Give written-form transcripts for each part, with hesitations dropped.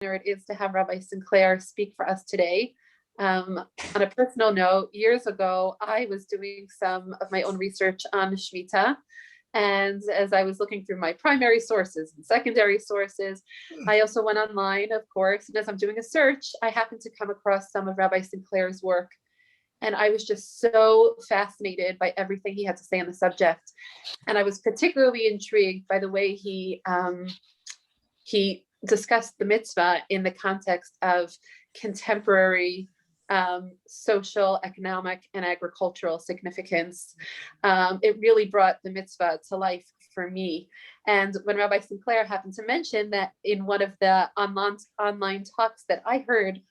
it is to have Rabbi Sinclair speak for us today. On a personal note, years ago, I was doing some of my own research on Shmitta. And as I was looking through my primary sources and secondary sources, I also went online, of course. And as I'm doing a search, I happened to come across some of Rabbi Sinclair's work. And I was just so fascinated by everything he had to say on the subject. And I was particularly intrigued by the way he discussed the mitzvah in the context of contemporary social, economic, and agricultural significance. It really brought the mitzvah to life for me. And when Rabbi Sinclair happened to mention that in one of the online talks that I heard,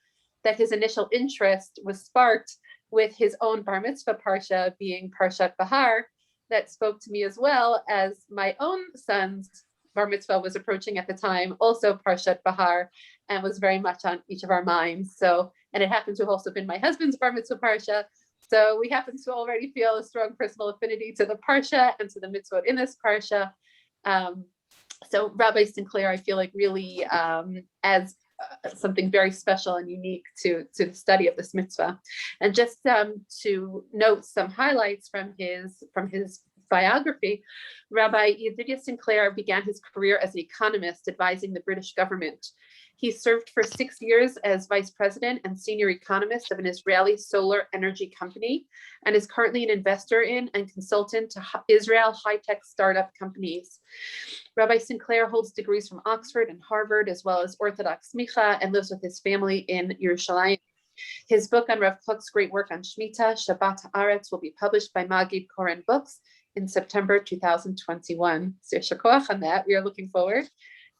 that his initial interest was sparked with his own bar mitzvah parsha being Parshat Bahar, that spoke to me as well, as my own son's bar mitzvah was approaching at the time, also Parshat Bahar, and was very much on each of our minds. So, and it happened to have also been my husband's bar mitzvah parsha. So we happen to already feel a strong personal affinity to the parsha and to the mitzvot in this parsha. So Rabbi Sinclair, I feel like really adds something very special and unique to the study of this mitzvah. And just to note some highlights from his biography, Rabbi Yedidya Sinclair began his career as an economist advising the British government. He served for 6 years as vice president and senior economist of an Israeli solar energy company, and is currently an investor in and consultant to Israel high-tech startup companies. Rabbi Sinclair holds degrees from Oxford and Harvard, as well as Orthodox Smicha, and lives with his family in Yerushalayim. His book on Rav Kook's great work on Shmita, Shabbat Haaretz, will be published by Magid Koren Books in September 2021. So yesher koach on that. We are looking forward.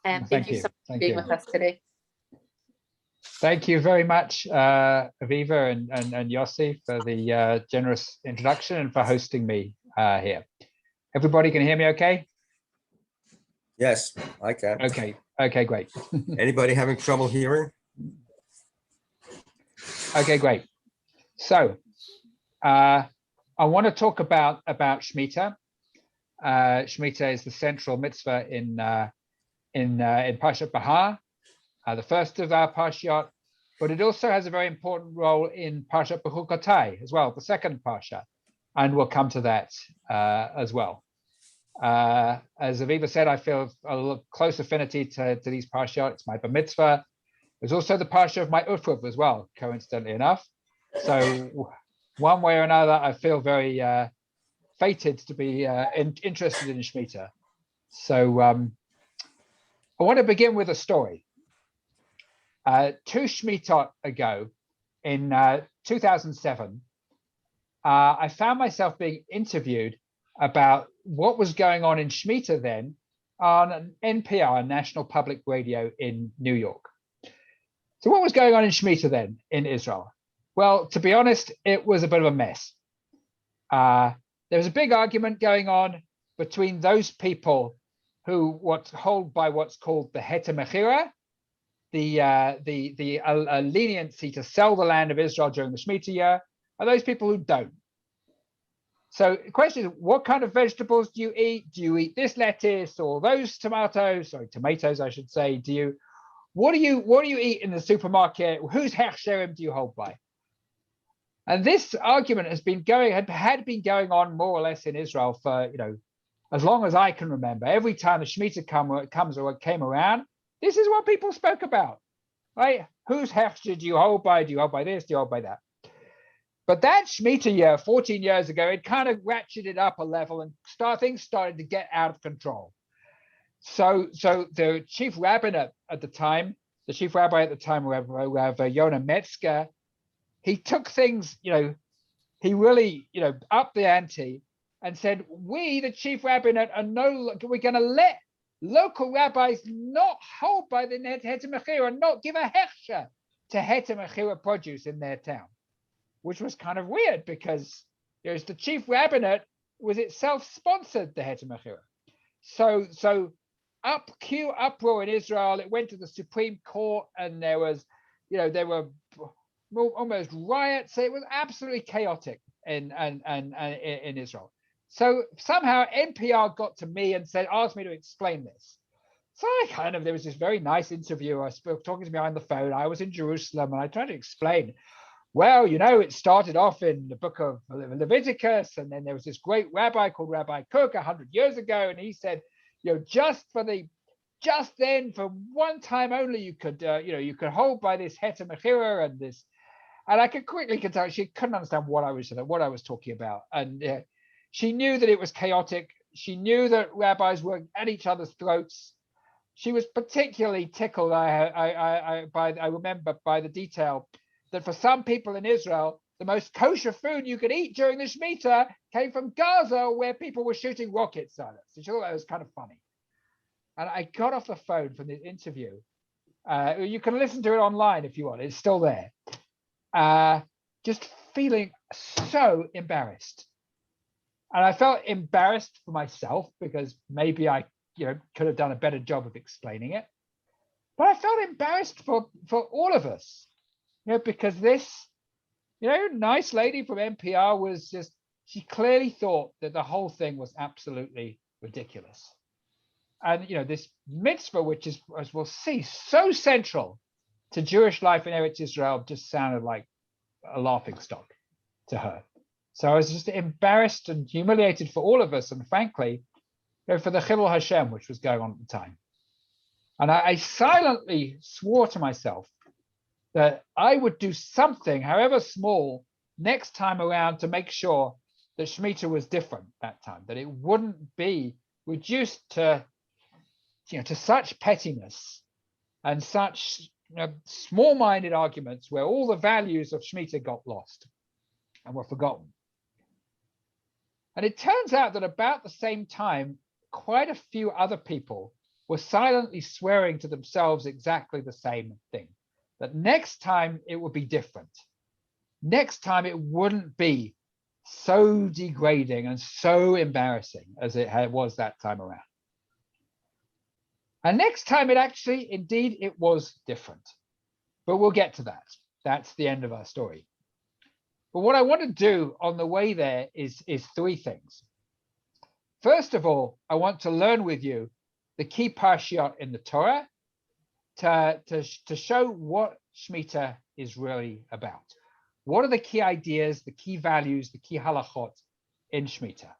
And thank you so much for being with us today. Thank you very much, Aviva and Yossi, for the generous introduction and for hosting me here. Everybody can hear me okay? Yes, I can. Okay, great. Anybody having trouble hearing? Okay, great. So I want to talk about Shmita. Shmita is the central mitzvah in Parshat Bahar, the first of our parshiot, but it also has a very important role in Parshat Bechukotai as well, the second parsha, and we'll come to that as well. As Aviva said, I feel a close affinity to these parshiot. It's my bar mitzvah. It's also the parsha of my ufuv as well, coincidentally enough. So one way or another, I feel very fated to be interested in Shmita. So I want to begin with a story. 2 Shmitot ago, in 2007, I found myself being interviewed about what was going on in Shmita then on NPR, National Public Radio in New York. So what was going on in Shmita then in Israel? Well, to be honest, it was a bit of a mess. There was a big argument going on between those people who hold by what's called the heter mechira, the leniency to sell the land of Israel during the Shemitah year, and those people who don't. So the question is, what kind of vegetables do you eat? Do you eat this lettuce or those tomatoes? Sorry, tomatoes, I should say. What do you eat in the supermarket? Whose hechsherim do you hold by? And this argument had been going on more or less in Israel for as long as I can remember. Every time the Shemitah came around, this is what people spoke about, right? Whose hechsher do you hold by? Do you hold by this? Do you hold by that? But that Shemitah year, 14 years ago, it kind of ratcheted up a level and things started to get out of control. So the chief rabbinate at the time, Rav Yonah Metzger, he took things, he really, upped the ante and said, we, the chief rabbinate, we're going to let local rabbis not hold by the heter mechira and not give a hechsher to heter mechira produce in their town, which was kind of weird because the chief rabbinate was itself sponsored the heter mechira. So uproar in Israel. It went to the Supreme Court, and there were almost riots. It was absolutely chaotic in Israel. So somehow NPR got to me and asked me to explain this. So there was this very nice interview. I spoke talking to me on the phone. I was in Jerusalem and I tried to explain, well, it started off in the book of Leviticus, and then there was this great rabbi called Rabbi Cook 100 years ago, and he said, just then for one time only you could hold by this heter mechira and this, and I could quickly tell she couldn't understand what I was talking about, and she knew that it was chaotic. She knew that rabbis were at each other's throats. She was particularly tickled. I remember by the detail that for some people in Israel, the most kosher food you could eat during the Shmitta came from Gaza, where people were shooting rockets at us. She thought that was kind of funny. And I got off the phone from the interview. You can listen to it online if you want. It's still there. Just feeling so embarrassed. And I felt embarrassed for myself because maybe I could have done a better job of explaining it. But I felt embarrassed for all of us, because this, nice lady from NPR she clearly thought that the whole thing was absolutely ridiculous. And, this mitzvah, which is, as we'll see, so central to Jewish life in Eretz Israel, just sounded like a laughingstock to her. So I was just embarrassed and humiliated for all of us. And frankly, for the Chilul Hashem, which was going on at the time. And I silently swore to myself that I would do something, however small, next time around to make sure that Shmitta was different that time, that it wouldn't be reduced to such pettiness and such small-minded arguments where all the values of Shmitta got lost and were forgotten. And it turns out that about the same time, quite a few other people were silently swearing to themselves exactly the same thing, that next time it would be different. Next time it wouldn't be so degrading and so embarrassing as it was that time around. And next time indeed, it was different. But we'll get to that. That's the end of our story. But what I want to do on the way there is three things. First of all, I want to learn with you the key parshiot in the Torah to show what Shmitta is really about. What are the key ideas, the key values, the key halachot in Shmitta?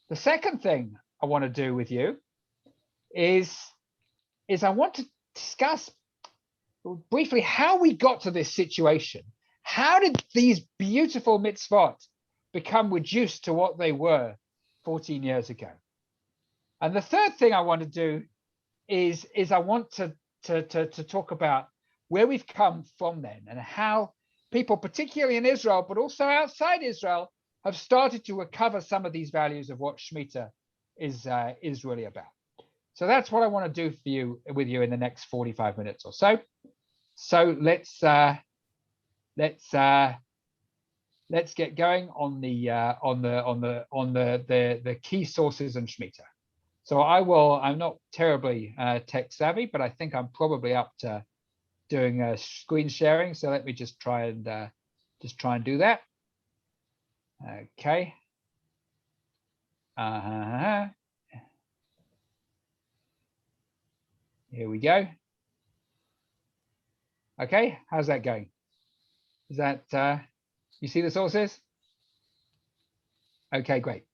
The second thing I want to do with you is I want to discuss briefly how we got to this situation. How did these beautiful mitzvot become reduced to what they were 14 years ago? And the third thing I want to do is I want to talk about where we've come from then and how people, particularly in Israel, but also outside Israel, have started to recover some of these values of what Shmitta is really about. So that's what I want to do with you in the next 45 minutes or so. So let's get going on the key sources in Shmitta. So I'm not terribly tech savvy, but I think I'm probably up to doing screen sharing. So let me just try and do that. Okay. Here we go. Okay, how's that going? Is that you see the sources? Okay, great.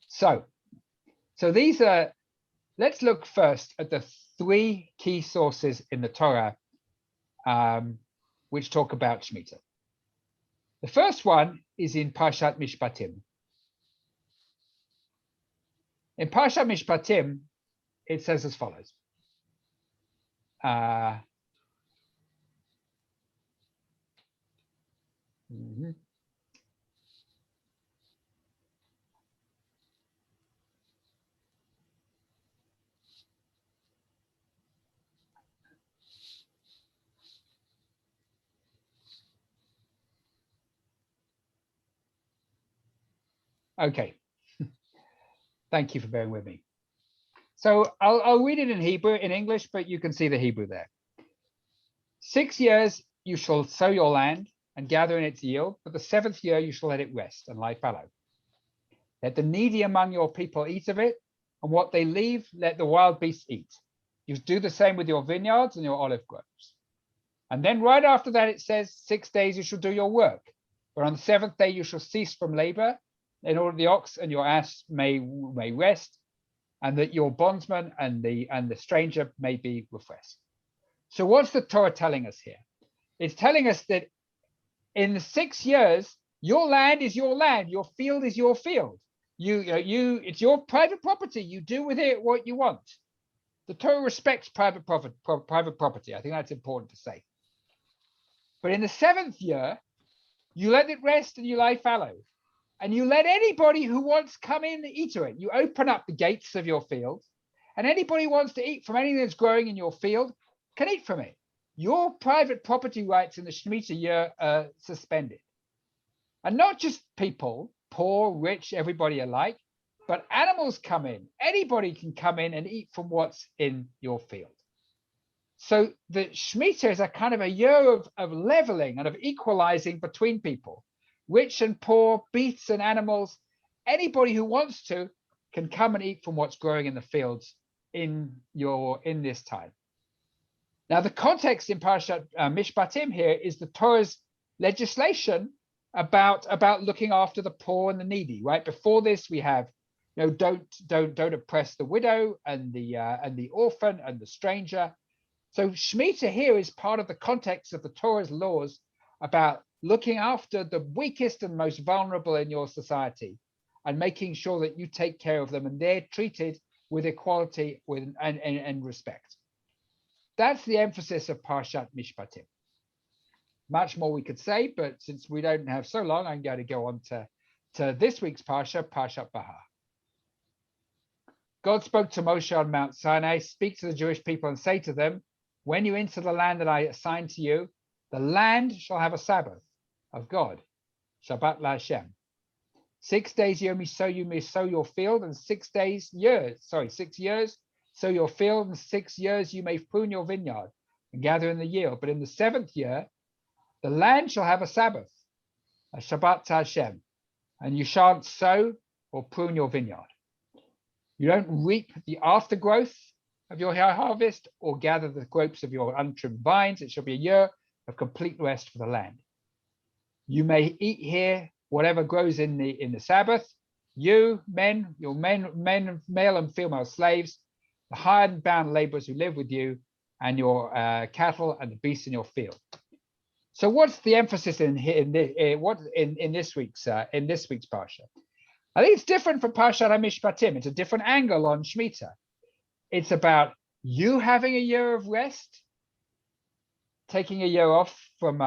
So these are, let's look first at the three key sources in the Torah which talk about Shmitta. The first one is in Parshat Mishpatim. In Parshat Mishpatim, it says as follows. Okay. Thank you for bearing with me. So I'll read it in Hebrew, in English, but you can see the Hebrew there. 6 years you shall sow your land and gather in its yield, but the 7th year you shall let it rest and lie fallow. Let the needy among your people eat of it, and what they leave, let the wild beasts eat. You do the same with your vineyards and your olive groves. And then right after that, it says, 6 days you shall do your work, but on the 7th day you shall cease from labor, in order the ox and your ass may rest, and that your bondsman and the stranger may be refreshed. So what's the Torah telling us here? It's telling us that in the 6 years, your land is your land, your field is your field. It's your private property. You do with it what you want. The Torah respects private property. I think that's important to say. But in the 7th year, you let it rest and you lie fallow. And you let anybody who wants come in and eat of it. You open up the gates of your field, and anybody who wants to eat from anything that's growing in your field can eat from it. Your private property rights in the Shemitah year are suspended. And not just people, poor, rich, everybody alike, but animals come in. Anybody can come in and eat from what's in your field. So the Shemitah is a kind of a year of leveling and of equalizing between people. Rich and poor, beasts and animals, anybody who wants to can come and eat from what's growing in the fields in this time. Now, the context in Parashat Mishpatim here is the Torah's legislation about looking after the poor and the needy. Right before this, we have, don't oppress the widow and the orphan and the stranger. So Shemitah here is part of the context of the Torah's laws about looking after the weakest and most vulnerable in your society and making sure that you take care of them and they're treated with equality and respect. That's the emphasis of Parshat Mishpatim. Much more we could say, but since we don't have so long, I'm going to go on to this week's Parsha, Parshat Bahar. God spoke to Moshe on Mount Sinai, speak to the Jewish people and say to them, when you enter the land that I assign to you, the land shall have a Sabbath of God, Shabbat LaHashem. 6 days you may sow your field, and 6 years sow your field, and 6 years you may prune your vineyard and gather in the yield. But in the 7th year, the land shall have a Sabbath, a Shabbat to Hashem, and you shan't sow or prune your vineyard. You don't reap the aftergrowth of your harvest or gather the grapes of your untrimmed vines. It shall be a year of complete rest for the land. You may eat here whatever grows in the Sabbath. You, men, your men, male and female slaves, the hired and bound laborers who live with you, and your cattle and the beasts in your field. So, what's the emphasis in this week's parsha? I think it's different from Parshat HaMishpatim. It's a different angle on Shemitah. It's about you having a year of rest, taking a year off from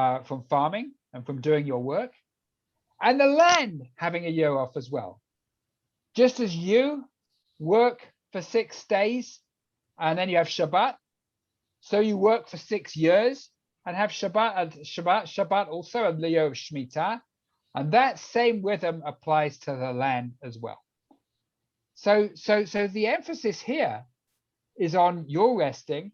farming and from doing your work, and the land having a year off as well. Just as you work for 6 days and then you have Shabbat, so you work for 6 years and have Shabbat also, and the year of Shemitah, and that same rhythm applies to the land as well. So the emphasis here is on your resting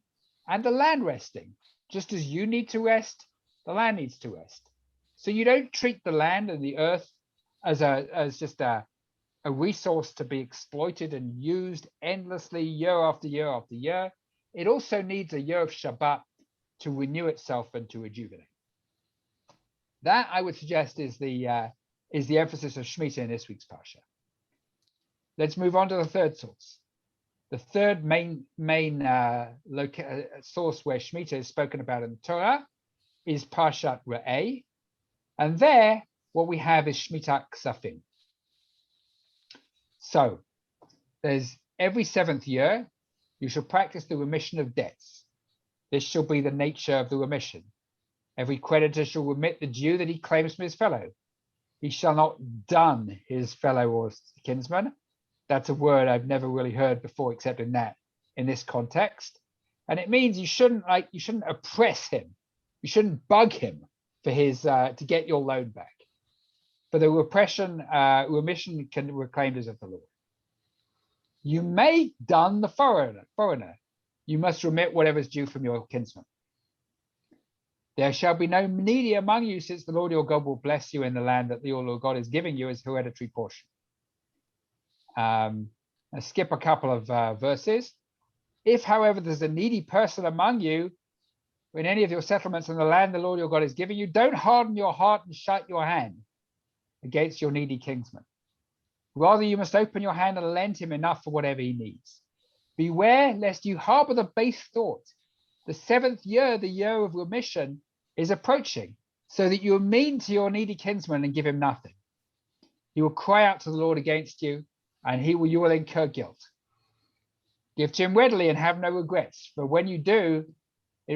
and the land resting. Just as you need to rest, the land needs to rest. So you don't treat the land and the earth as just a resource to be exploited and used endlessly year after year after year. It also needs a year of Shabbat to renew itself and to rejuvenate. That, I would suggest, is the emphasis of Shemitah in this week's parsha. Let's move on to the third source. The third main source where Shemitah is spoken about in the Torah is Parshat Re'eh, and there what we have is Shmitat Ksafim. So there's every 7th year you shall practice the remission of debts. This shall be the nature of the remission. Every creditor shall remit the due that he claims from his fellow. He shall not dun his fellow or kinsman. That's a word I've never really heard before, except in this context. And it means you shouldn't oppress him. You shouldn't bug him for his to get your loan back. For the remission can be reclaimed as of the Lord. You may dun the foreigner. You must remit whatever is due from your kinsman. There shall be no needy among you, since the Lord your God will bless you in the land that the Lord God is giving you as hereditary portion. And I skip a couple of verses. If, however, there's a needy person among you in any of your settlements in the land the Lord your God is giving you, don't harden your heart and shut your hand against your needy kinsman. Rather, you must open your hand and lend him enough for whatever he needs. Beware lest you harbor the base thought. The 7th year, the year of remission, is approaching, so that you are mean to your needy kinsman and give him nothing. He will cry out to the Lord against you, and you will incur guilt. Give to him readily and have no regrets, for when you do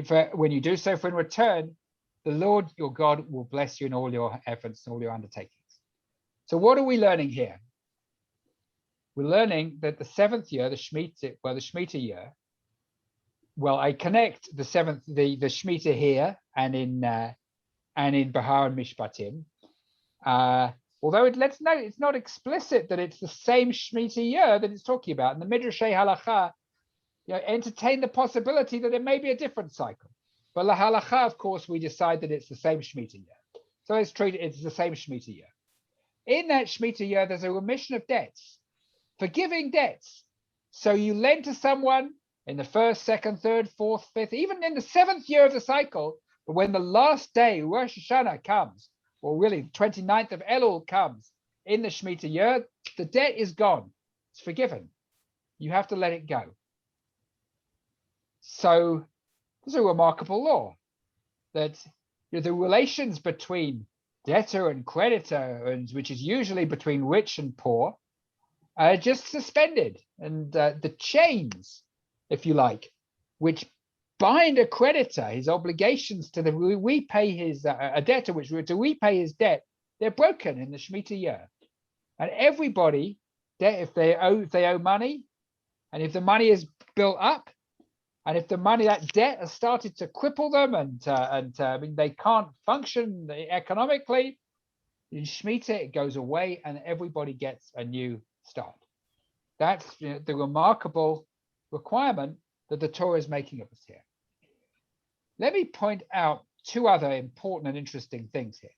so, for in return, the Lord your God will bless you in all your efforts and all your undertakings. So what are we learning here? We're learning that the 7th year, the Shmitta year. Well, I connect the 7th, the Shmitta here and in Bahar and Mishpatim. Although let's note it's not explicit that it's the same Shmitta year that it's talking about. And the Midrashei Halacha, entertain the possibility that it may be a different cycle. But La Halacha, of course, we decide that it's the same Shmitta year. So let's treat it, it's the same Shmitta year. In that Shmitta year, there's a remission of debts, forgiving debts. So you lend to someone in the 1st, 2nd, 3rd, 4th, 5th, even in the 7th year of the cycle, but when the last day, Rosh Hashanah, comes, or really the 29th of Elul comes in the Shmitta year, the debt is gone. It's forgiven. You have to let it go. So this is a remarkable law that the relations between debtor and creditor, and which is usually between rich and poor, are just suspended. And the chains, if you like, which bind a creditor, his obligations to repay his a debtor, which were to repay his debt, they're broken in the Shmitta year. And everybody, if they owe money, and if the money is built up, and if that debt has started to cripple them, and they can't function economically, in Shmitta it goes away, and everybody gets a new start. That's the remarkable requirement that the Torah is making of us here. Let me point out 2 other important and interesting things here.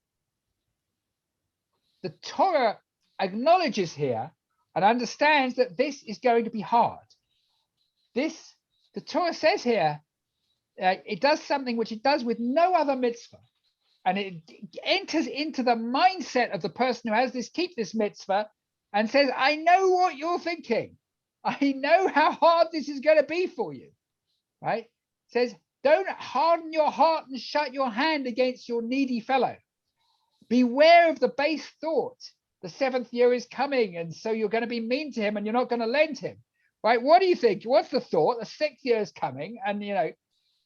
The Torah acknowledges here and understands that this is going to be hard. The Torah says here, it does something which it does with no other mitzvah, and it enters into the mindset of the person who has keep this mitzvah, and says, I know what you're thinking. I know how hard this is going to be for you, right? It says, don't harden your heart and shut your hand against your needy fellow. Beware of the base thought. The 7th year is coming, and so you're going to be mean to him, and you're not going to lend him, right? What do you think? What's the thought? The 6th year is coming, and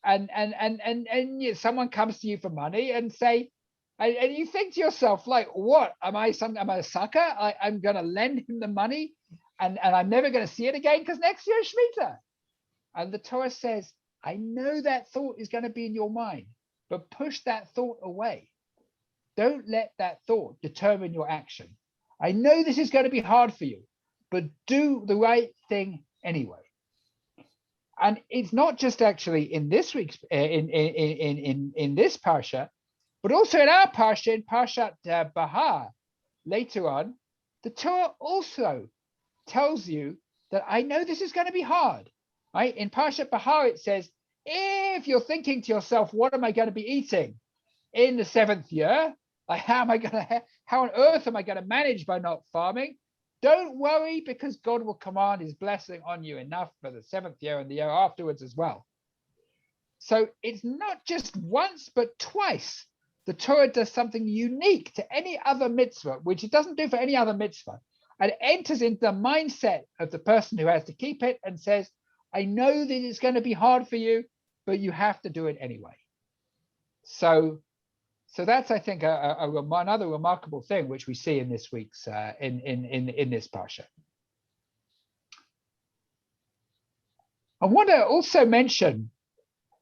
and someone comes to you for money and say, and you think to yourself, like, what am I a sucker? I'm going to lend him the money, and I'm never going to see it again because next year is Shmitta. And the Torah says, I know that thought is going to be in your mind, but push that thought away. Don't let that thought determine your action. I know this is going to be hard for you, but do the right thing anyway. And it's not just actually in this week's in this parsha, but also in our parsha, in Parshat Bahar, later on, the Torah also tells you that I know this is going to be hard. Right? In Parshat Bahar, it says, if you're thinking to yourself, what am I going to be eating in the 7th year? Like, how on earth am I going to manage by not farming? Don't worry, because God will command his blessing on you enough for the 7th year and the year afterwards as well. So it's not just once, but twice. The Torah does something unique to any other mitzvah, which it doesn't do for any other mitzvah. And it enters into the mindset of the person who has to keep it and says, I know that it's going to be hard for you, but you have to do it anyway. So that's, I think, another remarkable thing which we see in this week's in this parsha. I want to also mention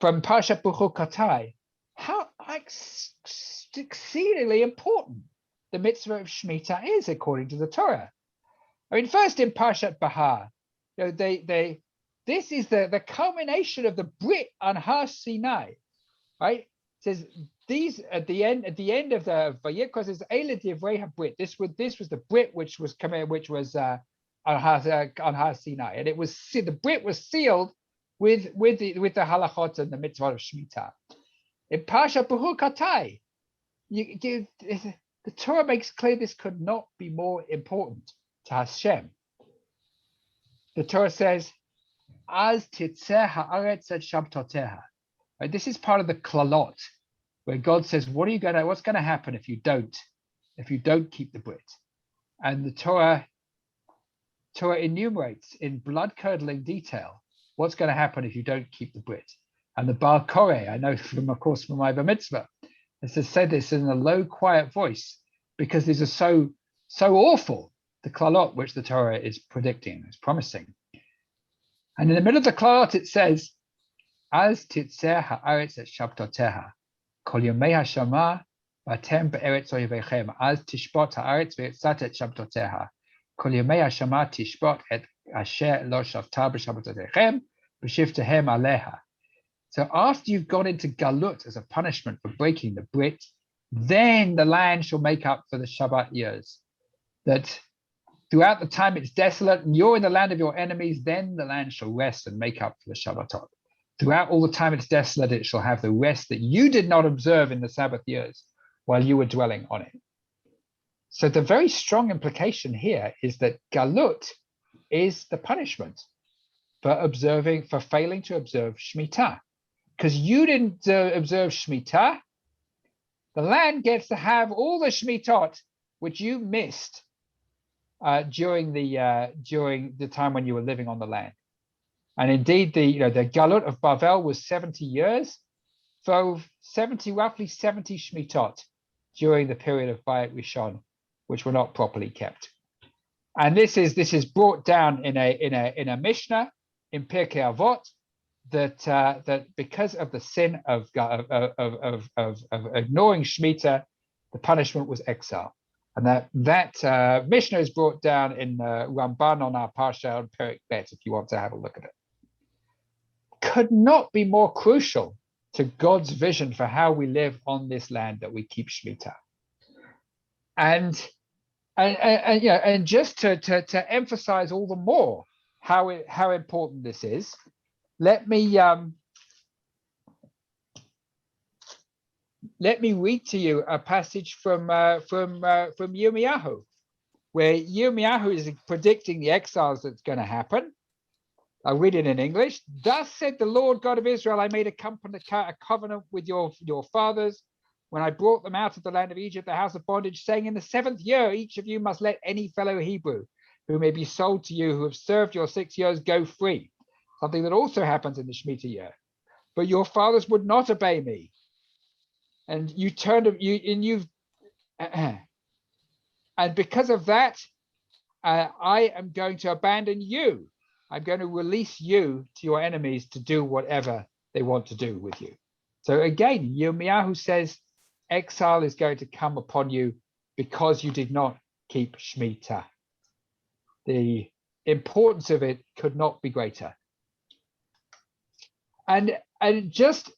from Parshat Bechukotai how exceedingly important the mitzvah of Shmitta is according to the Torah. I mean, first in Parshat Bahar, this is the culmination of the Brit on Har Sinai, right? It says these at the end of the Vayikra says Eila Divrei HaBrit. This was the Brit which was Har Sinai, and the Brit was sealed with the halachot and the mitzvah of Shmitta. In Parsha Behur Katai, the Torah makes clear this could not be more important to Hashem. The Torah says, "Az titzeh haaretz et shabtoteha." Right, this is part of the klalot, where God says, what's going to happen if you don't keep the Brit? And the Torah enumerates in blood-curdling detail what's going to happen if you don't keep the Brit. And the Bar Koreh, I know from my Bar Mitzvah, has said this in a low, quiet voice, because these are so awful, the klalot which the Torah is predicting, is promising. And in the middle of the klalot it says, "Az titzeh haaretz et shabtoteha, kol yomei hashama v'atem be'eretz oyevechem, az tishbot haaretz ve'etzat et shabtoteha, kol yomei hashama tishbot et asher lo shavta b'shabtotechem b'shivtehem aleha." So after you've gone into galut as a punishment for breaking the Brit, then the land shall make up for the Shabbat years. That throughout the time it's desolate and you're in the land of your enemies, then the land shall rest and make up for the Shabbatot. Throughout all the time it's desolate, it shall have the rest that you did not observe in the Sabbath years while you were dwelling on it. So the very strong implication here is that galut is the punishment for failing to observe Shemitah. Because you didn't observe Shemitah, the land gets to have all the Shemitot which you missed during the time when you were living on the land. And indeed, the Galut of Bavel was 70 years, so roughly 70 Shemitot during the period of Bayit Rishon, which were not properly kept. And this is brought down in a Mishnah in Pirkei Avot, that because of the sin of ignoring Shemitah, the punishment was exile. And that Mishnah is brought down in Ramban on our Parsha on Perek Bet, if you want to have a look at it. Could not be more crucial to God's vision for how we live on this land that we keep Shemitah. And just to emphasize all the more how important this is, let me read to you a passage from Yirmiyahu, where Yirmiyahu is predicting the exiles that's going to happen. I'll read it in English. "Thus said the Lord God of Israel, I made a covenant with your fathers when I brought them out of the land of Egypt, the house of bondage, saying, in the 7th year, each of you must let any fellow Hebrew who may be sold to you, who have served your 6 years, go free." Something that also happens in the Shemitah year. "But your fathers would not obey me, and and because of that, I am going to abandon you. I'm going to release you to your enemies to do whatever they want to do with you." So again, Yirmiyahu says exile is going to come upon you because you did not keep Shemitah. The importance of it could not be greater. And just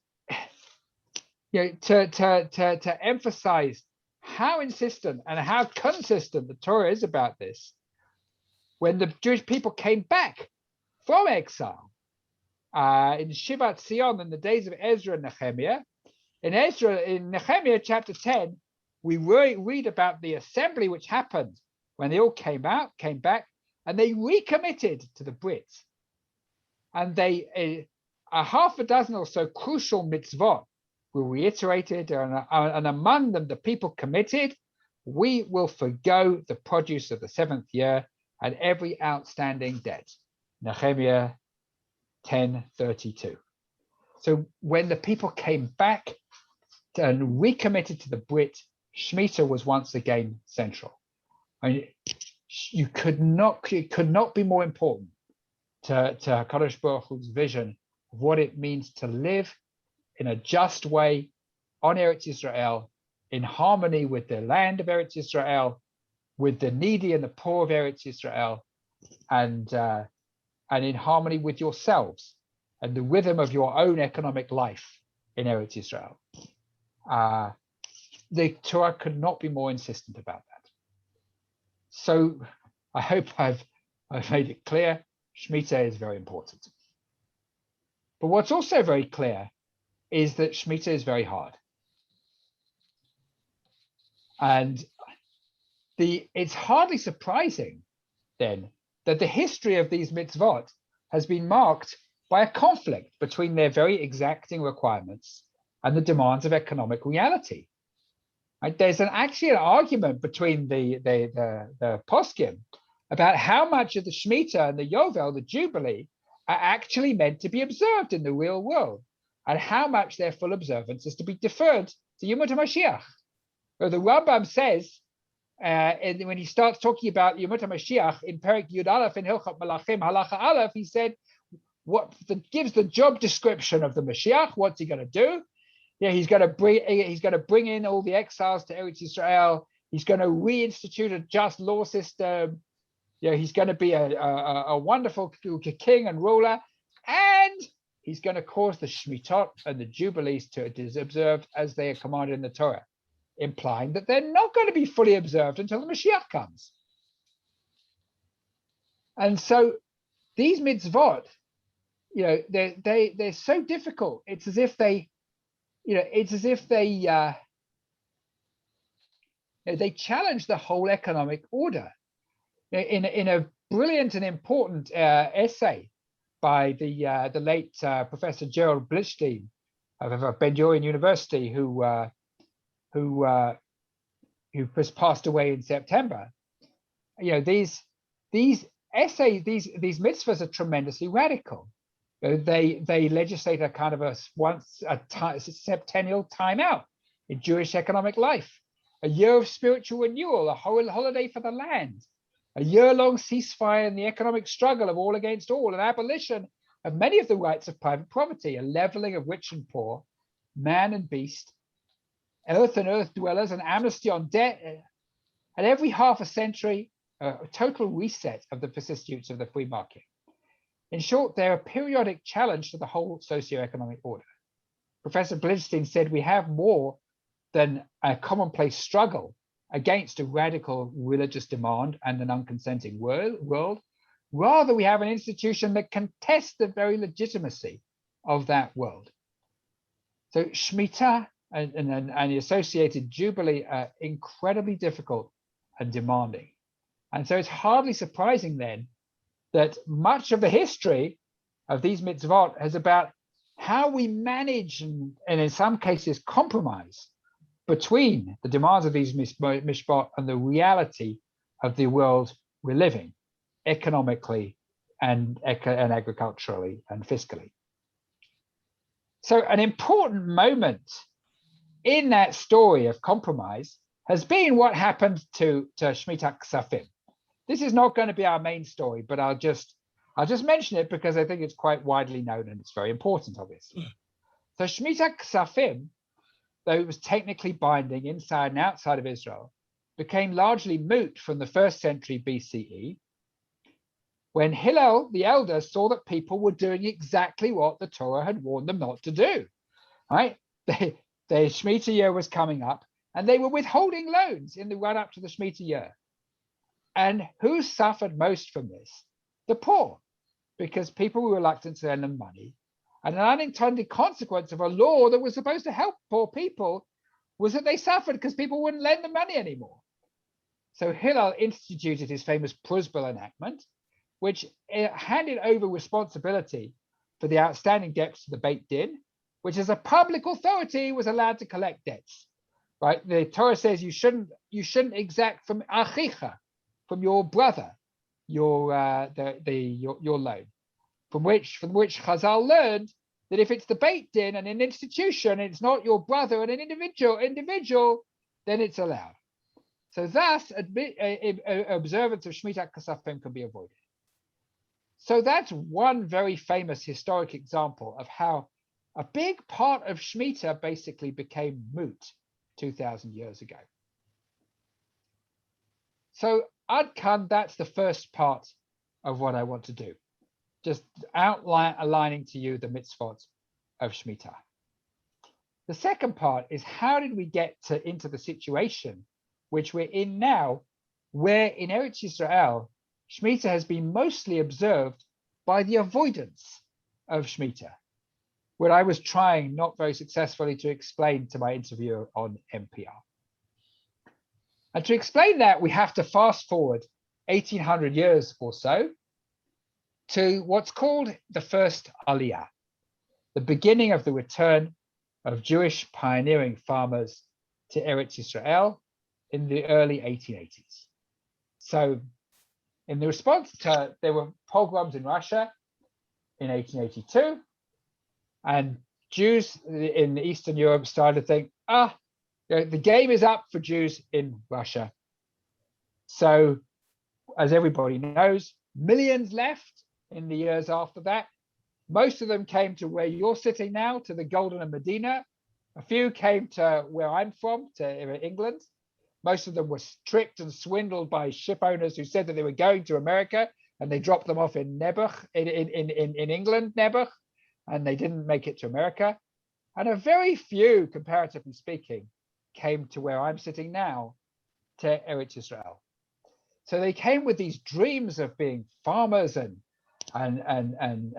to emphasize how insistent and how consistent the Torah is about this, when the Jewish people came back from exile in Shivat Zion in the days of Ezra and Nehemiah, in Nehemiah chapter 10, we read about the assembly which happened when they all came back, and they recommitted to the Brit, and they a half a dozen or so crucial mitzvot were reiterated, and among them the people committed, "We will forgo the produce of the 7th year and every outstanding debt." Nehemiah 10:32. So when the people came back and recommitted to the Brit, Shemitah was once again central. I mean, it could not be more important to HaKadosh Baruch Hu's vision of what it means to live in a just way on Eretz Yisrael, in harmony with the land of Eretz Yisrael, with the needy and the poor of Eretz Yisrael, and in harmony with yourselves and the rhythm of your own economic life in Eretz Yisrael. The Torah could not be more insistent about that. So I hope I've I've made it clear, Shmita is very important. But what's also very clear is that Shmita is very hard. And it's hardly surprising then that the history of these mitzvot has been marked by a conflict between their very exacting requirements and the demands of economic reality. Right? There's actually an argument between the poskim about how much of the Shemitah and the Yovel, the Jubilee, are actually meant to be observed in the real world, and how much their full observance is to be deferred to Yom HaMashiach. So the Rambam says, when he starts talking about Yom HaMashiach in Perek Yud Aleph in Hilchot Malachim Halacha Aleph, he said, gives the job description of the Mashiach. What's he going to do? Yeah, he's going to bring in all the exiles to Eretz Yisrael. He's going to reinstitute a just law system. Yeah, he's going to be a wonderful king and ruler, and he's going to cause the Shmitot and the Jubilees to be observed as they are commanded in the Torah, implying that they're not going to be fully observed until the Mashiach comes. And so these mitzvot, they're so difficult. It's as if they challenge the whole economic order. In a brilliant and important essay by the late Professor Gerald Blitzstein of Ben-Gurion University, who has passed away in September. These essays, these mitzvahs are tremendously radical. They legislate a kind of a septennial timeout in Jewish economic life, a year of spiritual renewal, a whole holiday for the land, a year-long ceasefire in the economic struggle of all against all, an abolition of many of the rights of private property, a leveling of rich and poor, man and beast, earth and earth dwellers, an amnesty on debt, and every half a century, a total reset of the vicissitudes of the free market. In short, they're a periodic challenge to the whole socioeconomic order. Professor Blitzstein said we have more than a commonplace struggle against a radical religious demand and an unconsenting world. Rather, we have an institution that contests the very legitimacy of that world. So Shmita and the associated Jubilee are incredibly difficult and demanding. And so it's hardly surprising then that much of the history of these mitzvot is about how we manage and in some cases compromise between the demands of these mishpat and the reality of the world we're living, economically and agriculturally and fiscally. So an important moment in that story of compromise has been what happened to Shmitat Ksafim. This is not going to be our main story, but I'll just mention it because I think it's quite widely known and it's very important, obviously. So Shmitat Ksafim, though it was technically binding inside and outside of Israel, became largely moot from the 1st century BCE, when Hillel the elder saw that people were doing exactly what the Torah had warned them not to do. Right? The Shemitah year was coming up, and they were withholding loans in the run-up to the Shemitah year. And who suffered most from this? The poor, because people were reluctant to lend them money. And an unintended consequence of a law that was supposed to help poor people was that they suffered because people wouldn't lend them money anymore. So Hillel instituted his famous Prusbel enactment, which handed over responsibility for the outstanding debts to the Beit Din, which as a public authority was allowed to collect debts. Right? The Torah says you shouldn't exact from achicha, from your brother, your loan. From which Chazal learned that if it's the Beit Din and an institution, it's not your brother and an individual, then it's allowed. So thus, observance of Shmitat Ksafim can be avoided. So that's one very famous historic example of how a big part of Shemitah basically became moot 2,000 years ago. So Ad Kan, that's the first part of what I want to do. Just aligning to you the mitzvot of Shemitah. The second part is how did we get into the situation which we're in now, where in Eretz Yisrael, Shmitta has been mostly observed by the avoidance of Shmitta, what I was trying not very successfully to explain to my interviewer on NPR. And to explain that, we have to fast forward 1800 years or so to what's called the First Aliyah, the beginning of the return of Jewish pioneering farmers to Eretz Israel in the early 1880s. So in the response to, there were pogroms in Russia in 1882, and Jews in Eastern Europe started to think, the game is up for Jews in Russia. So, as everybody knows, millions left in the years after that. Most of them came to where you're sitting now, to the Golden Medina. A few came to where I'm from, to England. Most of them were tricked and swindled by ship owners who said that they were going to America, and they dropped them off in Nebuch, in England, Nebuch, and they didn't make it to America. And a very few, comparatively speaking, came to where I'm sitting now, to Eretz Israel. So they came with these dreams of being farmers and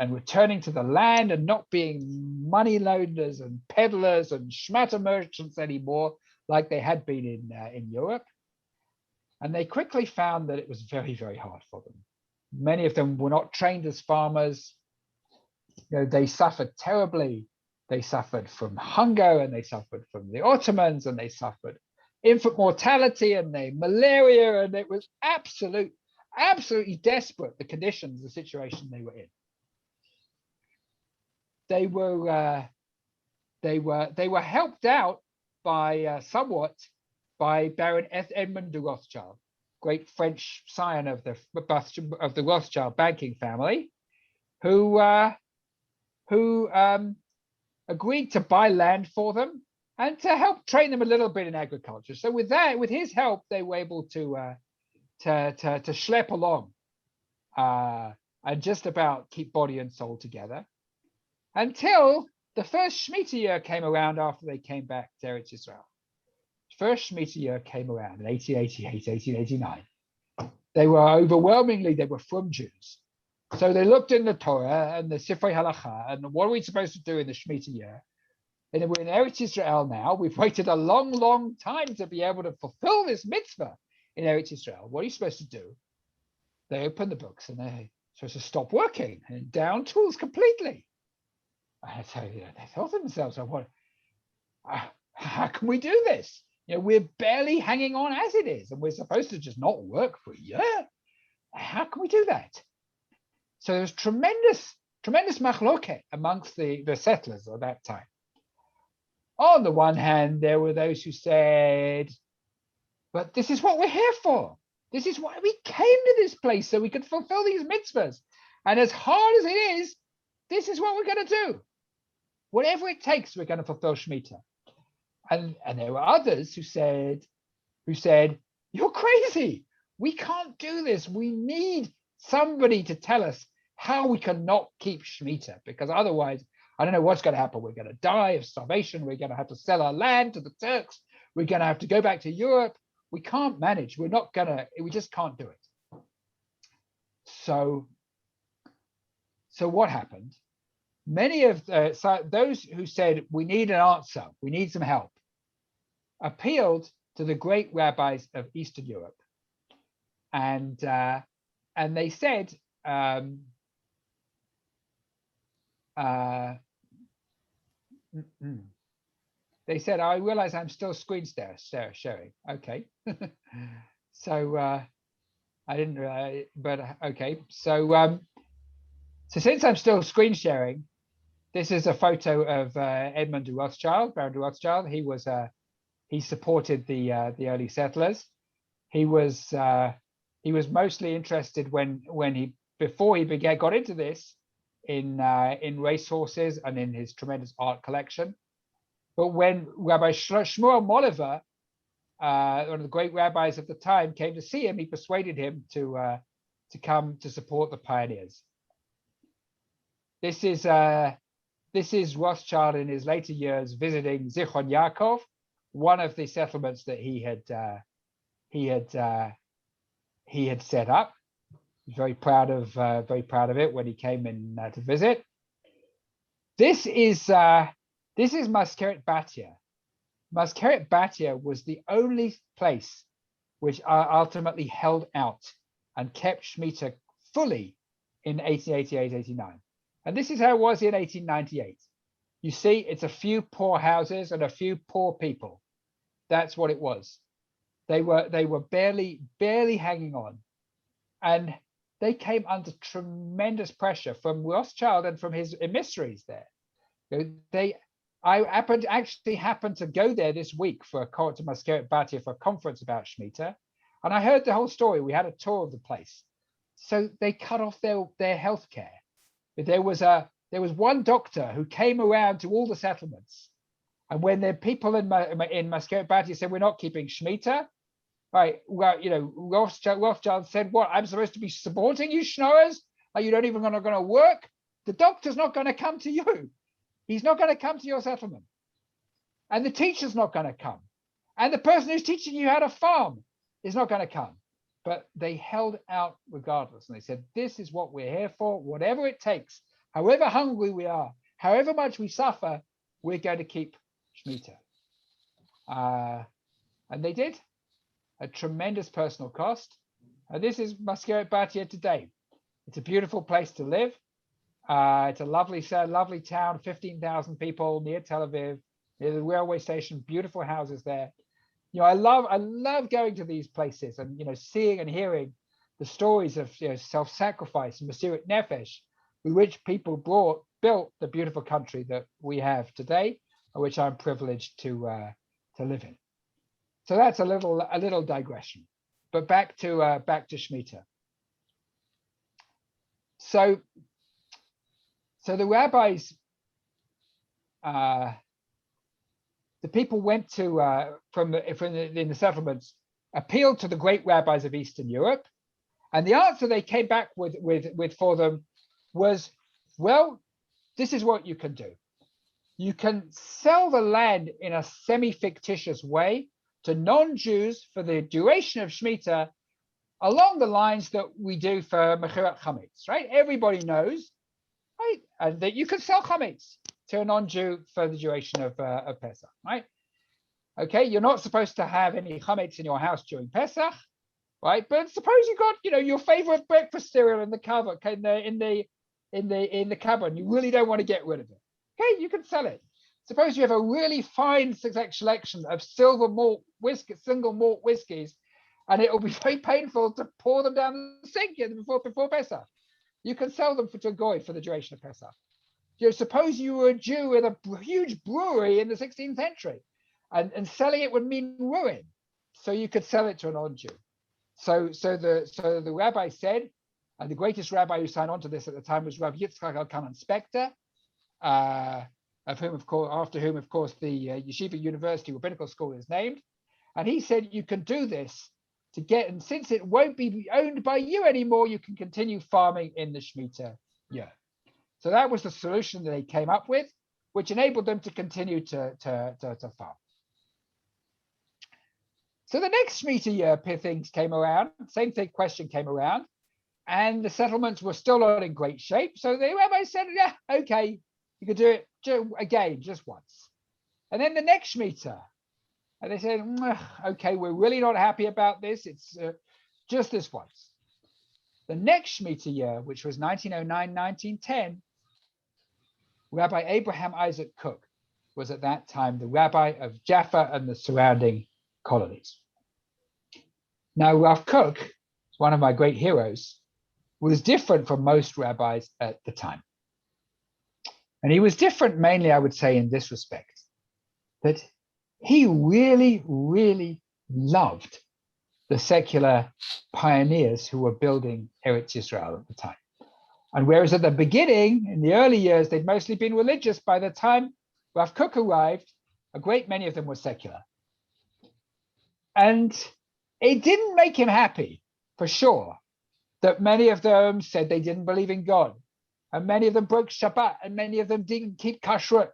returning to the land and not being money loaners and peddlers and Shmitta merchants anymore, like they had been in Europe. And they quickly found that it was very, very hard for them. Many of them were not trained as farmers. They suffered terribly. They suffered from hunger, and they suffered from the Ottomans, and they suffered infant mortality and malaria, and it was absolutely desperate, the conditions, the situation they were in. They were helped out by somewhat by Baron Edmond de Rothschild, great French scion of the Rothschild banking family, who agreed to buy land for them and to help train them a little bit in agriculture. So with his help, they were able to schlep along and just about keep body and soul together until the first Shmitta year came around after they came back to Eretz Israel. First Shmitta year came around in 1888, 1889. They were from Jews. So they looked in the Torah and the Sifrei Halacha, and what are we supposed to do in the Shmitta year? And we're in Eretz Israel now. We've waited a long, long time to be able to fulfill this mitzvah in Eretz Israel. What are you supposed to do? They open the books and they're supposed to stop working and down tools completely. And so they thought to themselves, how can we do this? We're barely hanging on as it is, and we're supposed to just not work for a year. How can we do that? So there was tremendous machloket amongst the settlers at that time. On the one hand, there were those who said, but this is what we're here for. This is why we came to this place, so we could fulfill these mitzvahs. And as hard as it is, this is what we're going to do. Whatever it takes, we're going to fulfill Shmitta. And there were others who said, you're crazy. We can't do this. We need somebody to tell us how we cannot keep Shmitta, because otherwise, I don't know what's going to happen. We're going to die of starvation. We're going to have to sell our land to the Turks. We're going to have to go back to Europe. We can't manage. We just can't do it. So what happened? Many of those who said, we need an answer, we need some help, appealed to the great rabbis of Eastern Europe. And they said, I realize I'm still screen sharing. Okay. So I didn't, but okay. So since I'm still screen sharing, this is a photo of Edmond de Rothschild, Baron de Rothschild. He supported the early settlers. He was mostly interested before he got into this in racehorses and in his tremendous art collection. But when Rabbi Shmuel Moliver, one of the great rabbis of the time, came to see him, he persuaded him to come to support the pioneers. This is Rothschild in his later years visiting Zichron Yaakov, one of the settlements that he had set up. was very proud of it when he came in to visit. This is Maskeret Batia. Maskeret Batia was the only place which ultimately held out and kept Shmitta fully in 1888-89. And this is how it was in 1898. You see, it's a few poor houses and a few poor people. That's what it was. They were barely hanging on. And they came under tremendous pressure from Rothschild and from his emissaries there. I actually happened to go there this week to Maskeret Batia for a conference about Shmitta, and I heard the whole story. We had a tour of the place. So they cut off their health care. There was one doctor who came around to all the settlements, and when the people in Maskeret Batia said, "We're not keeping Shmitta," right? Well, Rothschild said, "What? I'm supposed to be supporting you, schnorrers? Are you not even going to work? The doctor's not going to come to you. He's not going to come to your settlement. And the teacher's not going to come. And the person who's teaching you how to farm is not going to come." But they held out regardless. And they said, "This is what we're here for. Whatever it takes, however hungry we are, however much we suffer, we're going to keep Shmitta." And they did. A tremendous personal cost. And this is Maskeret Batia today. It's a beautiful place to live. It's a lovely town, 15,000 people near Tel Aviv, near the railway station, beautiful houses there. I love going to these places and, seeing and hearing the stories of, self-sacrifice and Mesirat Nefesh, with which people built the beautiful country that we have today, which I'm privileged to live in. So that's a little digression, but back to Shmitta. So the rabbis, the people went to in the settlements, appealed to the great rabbis of Eastern Europe, and the answer they came back with for them was, "Well, this is what you can do. You can sell the land in a semi-fictitious way to non-Jews for the duration of Shmitta, along the lines that we do for Mechirat Chametz, right? Everybody knows, right? And that you can sell Chametz to a non-Jew for the duration of Pesach, right? Okay, you're not supposed to have any Chametz in your house during Pesach, right? But suppose you got, your favorite breakfast cereal in the cupboard, in the cupboard, and you really don't want to get rid of it. Okay, you can sell it. Suppose you have a really fine selection of single malt whiskies, and it will be very painful to pour them down the sink before Pesach. You can sell them to a goy for the duration of Pesach. Suppose you were a Jew with a huge brewery in the 16th century, and selling it would mean ruin. So you could sell it to a non-Jew. So the rabbi said, and the greatest rabbi who signed on to this at the time was Rav Yitzchak Elkanan Spector, after whom, of course, the Yeshiva University Rabbinical School is named. And he said, you can do this to get, and since it won't be owned by you anymore, you can continue farming in the Shmitta year. So that was the solution that they came up with, which enabled them to continue to farm. So the next Shmitta year things came around, same thing, question came around, and the settlements were still not in great shape. So the rabbi said, yeah, okay, you could do it again, just once. And then the next Shmitta, and they said, okay, we're really not happy about this. It's just this once. The next Shmitta year, which was 1909-1910, Rabbi Abraham Isaac Cook was at that time the rabbi of Jaffa and the surrounding colonies. Now, Rav Cook, one of my great heroes, was different from most rabbis at the time. And he was different mainly, I would say, in this respect, that he really, really loved the secular pioneers who were building Eretz Yisrael at the time. And whereas at the beginning, in the early years, they'd mostly been religious, by the time Rav Cook arrived, a great many of them were secular. And it didn't make him happy, for sure, that many of them said they didn't believe in God, and many of them broke Shabbat, and many of them didn't keep kashrut.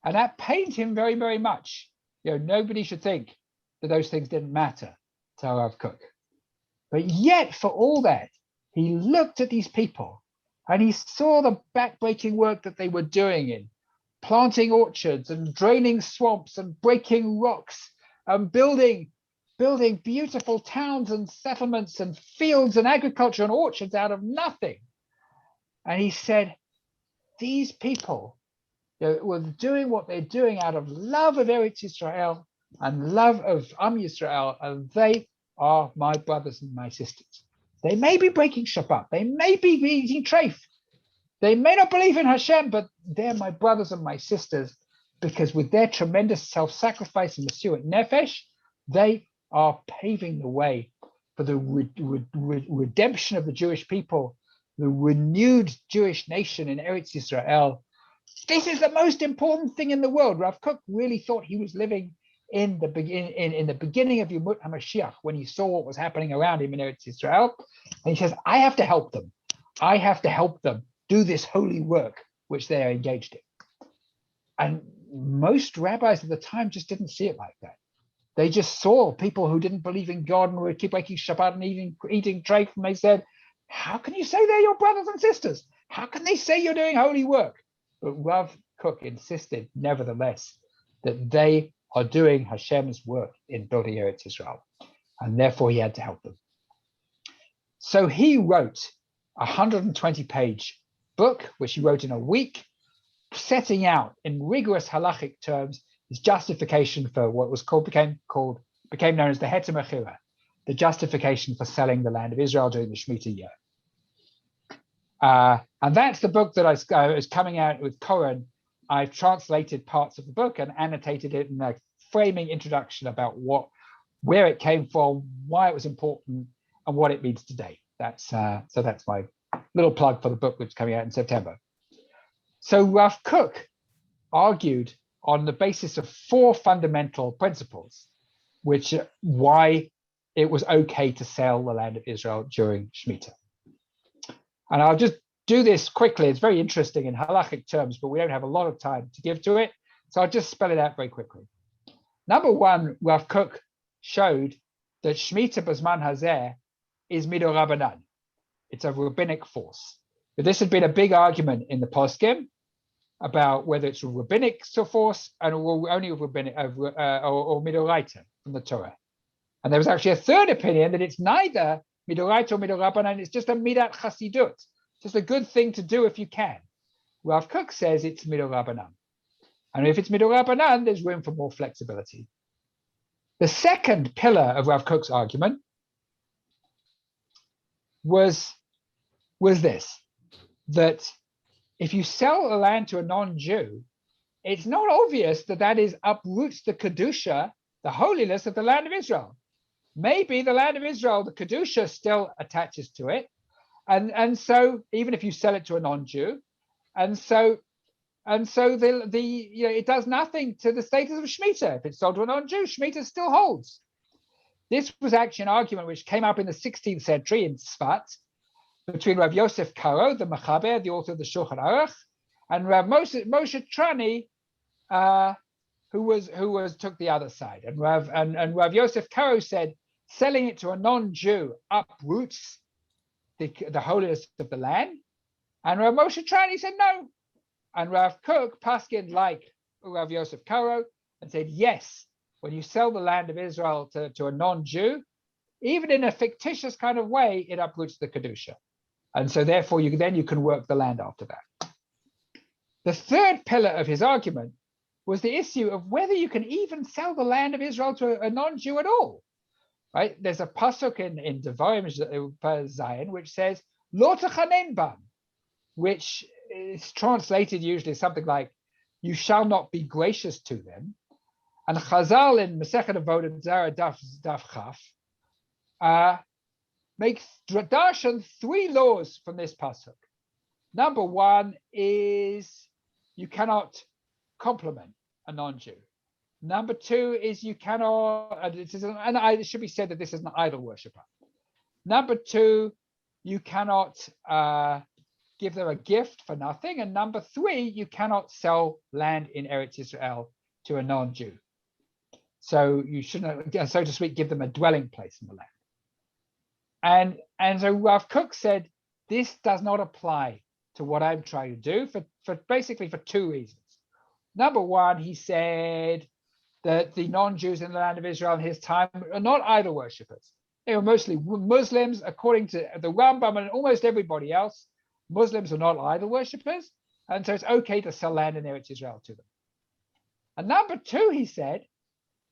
And that pained him very, very much. Nobody should think that those things didn't matter to Rav Cook. But yet, for all that, he looked at these people and he saw the backbreaking work that they were doing in planting orchards and draining swamps and breaking rocks and building beautiful towns and settlements and fields and agriculture and orchards out of nothing. And he said, these people were doing what they're doing out of love of Eretz Israel and love of Am Yisrael, and they are my brothers and my sisters. They may be breaking Shabbat, they may be eating treif, they may not believe in Hashem, but they're my brothers and my sisters, because with their tremendous self-sacrifice and Mesirat Nefesh, they are paving the way for the redemption of the Jewish people, the renewed Jewish nation in Eretz Yisrael. This is the most important thing in the world. Rav Kook really thought he was living in the beginning of Yemut HaMashiach, when he saw what was happening around him in Eretz Yisrael. And he says, I have to help them. I have to help them do this holy work which they are engaged in. And most rabbis at the time just didn't see it like that. They just saw people who didn't believe in God and would keep breaking Shabbat and eating treif, and they said, how can you say they're your brothers and sisters? How can they say you're doing holy work? But Rav Kook insisted, nevertheless, that they are doing Hashem's work in building Eretz Israel, and therefore he had to help them. So he wrote a 120-page book, which he wrote in a week, setting out in rigorous halachic terms his justification for what became known as the Heter Mechira, the justification for selling the land of Israel during the Shmitta year. And that's the book that is coming out with Koren. I've translated parts of the book and annotated it in a framing introduction about where it came from, why it was important, and what it means today. So that's my little plug for the book, which is coming out in September. So Rav Kook argued on the basis of 4 fundamental principles, which why it was okay to sell the land of Israel during Shmitta. And I'll just do this quickly. It's very interesting in halachic terms, but we don't have a lot of time to give to it. So I'll just spell it out very quickly. Number 1, Rav Kook showed that Shmitta B'zman Hazeh is Midor Rabbanan. It's a rabbinic force. But this had been a big argument in the poskim about whether it's a rabbinic force and only a rabbinic or Midoraita from the Torah. And there was actually a third opinion that it's neither Midoraita or Midorabbanan, it's just a Midat Chasidut, just a good thing to do if you can. Rav Kook says it's Midorabbanan. And if it's Midorabbanan, there's room for more flexibility. The second pillar of Rav Kook's argument was this, that if you sell a land to a non-Jew, it's not obvious that is uproots the Kedusha, the holiness of the land of Israel. Maybe the land of Israel, the Kedusha still attaches to it. And so even if you sell it to a non-Jew, and so it does nothing to the status of Shmitta. If it's sold to a non-Jew, Shmitta still holds. This was actually an argument which came up in the 16th century in Tzfat between Rav Yosef Karo, the Mechaber, the author of the Shulchan Aruch, and Rav Moshe Trani, who took the other side. And Rav Yosef Karo said, selling it to a non-Jew uproots the holiness of the land. And Rav Moshe Trani said no. And Rav Kook paskined like Rav Yosef Karo and said, yes, when you sell the land of Israel to a non-Jew, even in a fictitious kind of way, it uproots the Kedusha. And so therefore you can work the land after that. The third pillar of his argument was the issue of whether you can even sell the land of Israel to a non-Jew at all. Right? There's a pasuk in Devarim Zion which says, Lo techanen bam, which is translated usually something like, you shall not be gracious to them. And Chazal in Masechet Avoidance Daf Chaf makes darshan 3 laws from this pasuk. Number 1 is you cannot compliment a non-Jew. Number 2 is you cannot, and it should be said that this is an idol worshiper. Number 2, you cannot give them a gift for nothing. And number 3, you cannot sell land in Eretz Israel to a non-Jew. So you shouldn't, so to speak, give them a dwelling place in the land. And so Rav Kook said, this does not apply to what I'm trying to do for basically for two reasons. Number one, he said that the non-Jews in the land of Israel in his time are not idol worshippers. They were mostly Muslims, according to the Rambam and almost everybody else. Muslims are not idol worshippers, and so it's okay to sell land in Eretz Israel to them. And number two, he said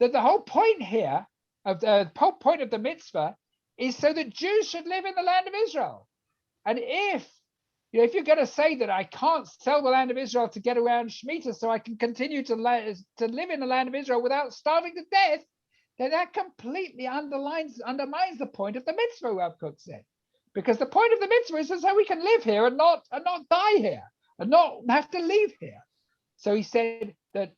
that the whole point here of the whole point of the mitzvah is so that Jews should live in the land of Israel. And if you're going to say that I can't sell the land of Israel to get around Shmitta so I can continue to live in the land of Israel without starving to death, then that completely undermines the point of the mitzvah, Rav Kook said. Because the point of the mitzvah is so we can live here and not die here and not have to leave here. So he said that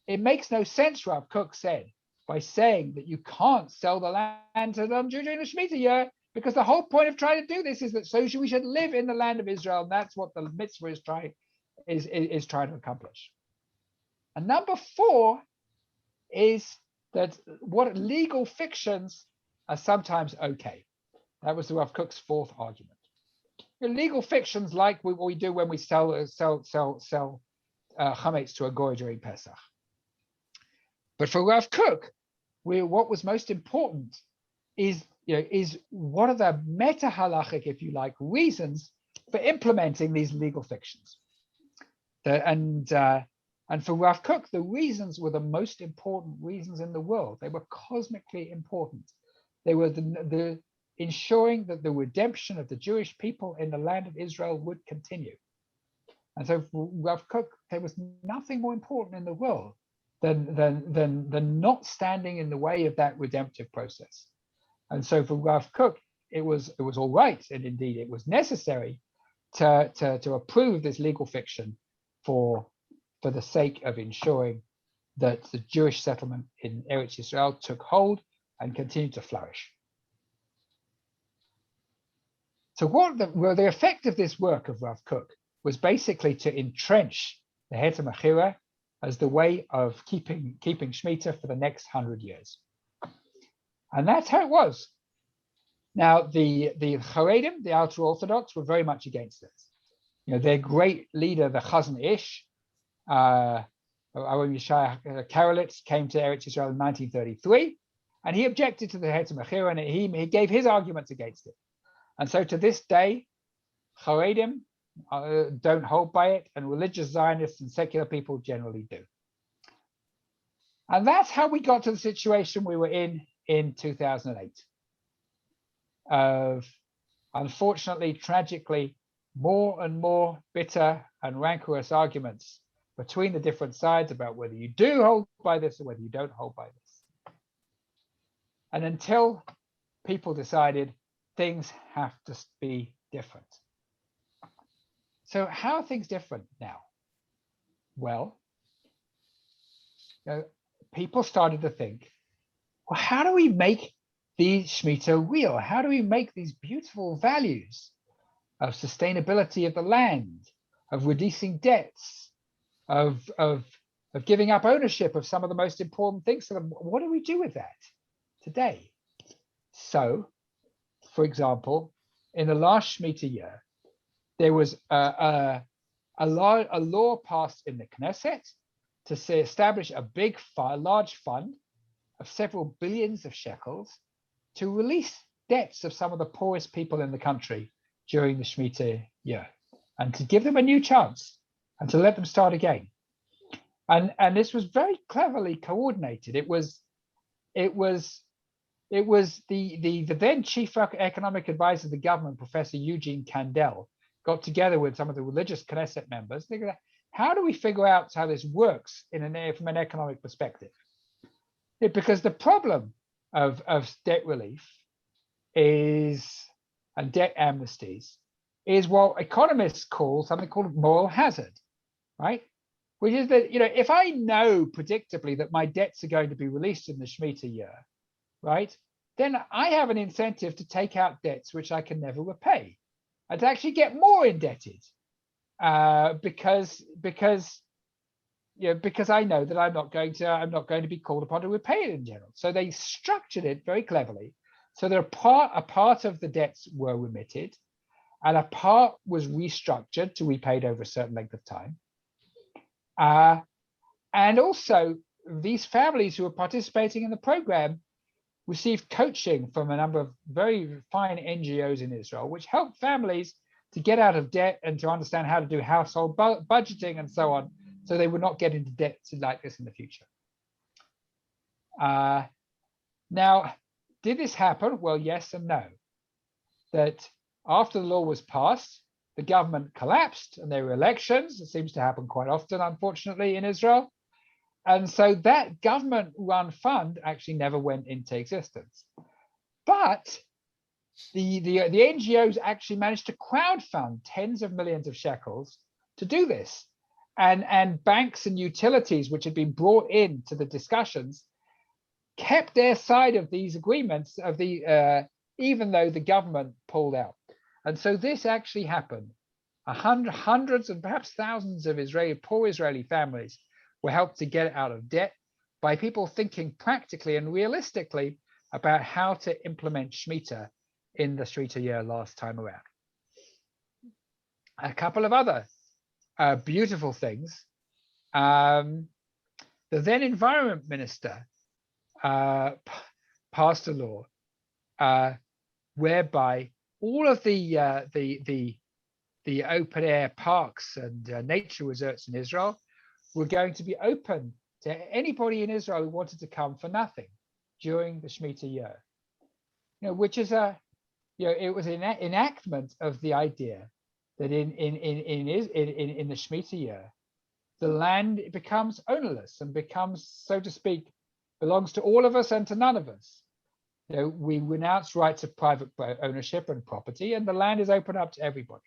it makes no sense, Rav Kook said, by saying that you can't sell the land to non-Jews during the Shmitta year, because the whole point of trying to do this is that we should live in the land of Israel, and that's what the mitzvah is trying to accomplish. And number four is that what legal fictions are sometimes okay. That was the Rav Kook's fourth argument. Legal fictions like what we do when we sell chametz to a goy during Pesach. But for Rav Kook, what was most important is what are the meta-halachic, if you like, reasons for implementing these legal fictions. And for Rav Kook, the reasons were the most important reasons in the world. They were cosmically important. They were the ensuring that the redemption of the Jewish people in the land of Israel would continue. And so for Rav Kook, there was nothing more important in the world than not standing in the way of that redemptive process. And so for Rav Kook, it was all right, and indeed it was necessary to approve this legal fiction for the sake of ensuring that the Jewish settlement in Eretz Israel took hold and continued to flourish. So the effect of this work of Rav Kook was basically to entrench the Heter Mechira as the way of keeping Shmitta for the next 100 years. And that's how it was. Now, the Haredim, the ultra Orthodox, were very much against this. Their great leader, the Chazon Ish, Aaron Yeshaya Karelitz, came to Eretz Israel in 1933, and he objected to the Heter Mechira, and he gave his arguments against it. And so to this day, Haredim don't hold by it, and religious Zionists and secular people generally do. And that's how we got to the situation we were in 2008. Of, unfortunately, tragically, more and more bitter and rancorous arguments between the different sides about whether you do hold by this or whether you don't hold by this. And until people decided things have to be different. So how are things different now? Well, people started to think, well, how do we make the Shmitta real? How do we make these beautiful values of sustainability of the land, of reducing debts, of giving up ownership of some of the most important things to them? What do we do with that today? So, for example, in the last Shmitta year, there was a law passed in the Knesset to establish a large fund of several billions of shekels to release debts of some of the poorest people in the country during the Shmitta year, and to give them a new chance and to let them start again. And this was very cleverly coordinated. It was the then chief economic advisor of the government, Professor Eugene Kandel, got together with some of the religious Knesset members. They go, how do we figure out how this works from an economic perspective? Because the problem of debt relief and debt amnesties is what economists call something called moral hazard, right? Which is that, if I know predictably that my debts are going to be released in the Shmitta year, right, then I have an incentive to take out debts which I can never repay, and to actually get more indebted, because I know that I'm not going to be called upon to repay it in general. So they structured it very cleverly So there a part of the debts were remitted, and a part was restructured to be paid over a certain length of time. And also, these families who were participating in the program received coaching from a number of very fine NGOs in Israel, which helped families to get out of debt and to understand how to do household budgeting and so on, so they would not get into debt like this in the future. Now, did this happen? Well, yes and no. That after the law was passed, the government collapsed and there were elections. It seems to happen quite often, unfortunately, in Israel. And so that government-run fund actually never went into existence. But the NGOs actually managed to crowdfund tens of millions of shekels to do this. And banks and utilities, which had been brought into the discussions, kept their side of these agreements of even though the government pulled out. And so this actually happened. Hundreds and perhaps thousands of poor Israeli families were helped to get out of debt by people thinking practically and realistically about how to implement Shmitta in the Shmitta year last time around. A couple of other beautiful things. The then Environment Minister passed a law whereby all of the open air parks and nature reserves in Israel were going to be open to anybody in Israel who wanted to come for nothing during the Shmitta year. Which is it was an enactment of the idea that in the Shmitta year, the land becomes ownerless and becomes, so to speak, belongs to all of us and to none of us. We renounce rights of private ownership and property, and the land is open up to everybody.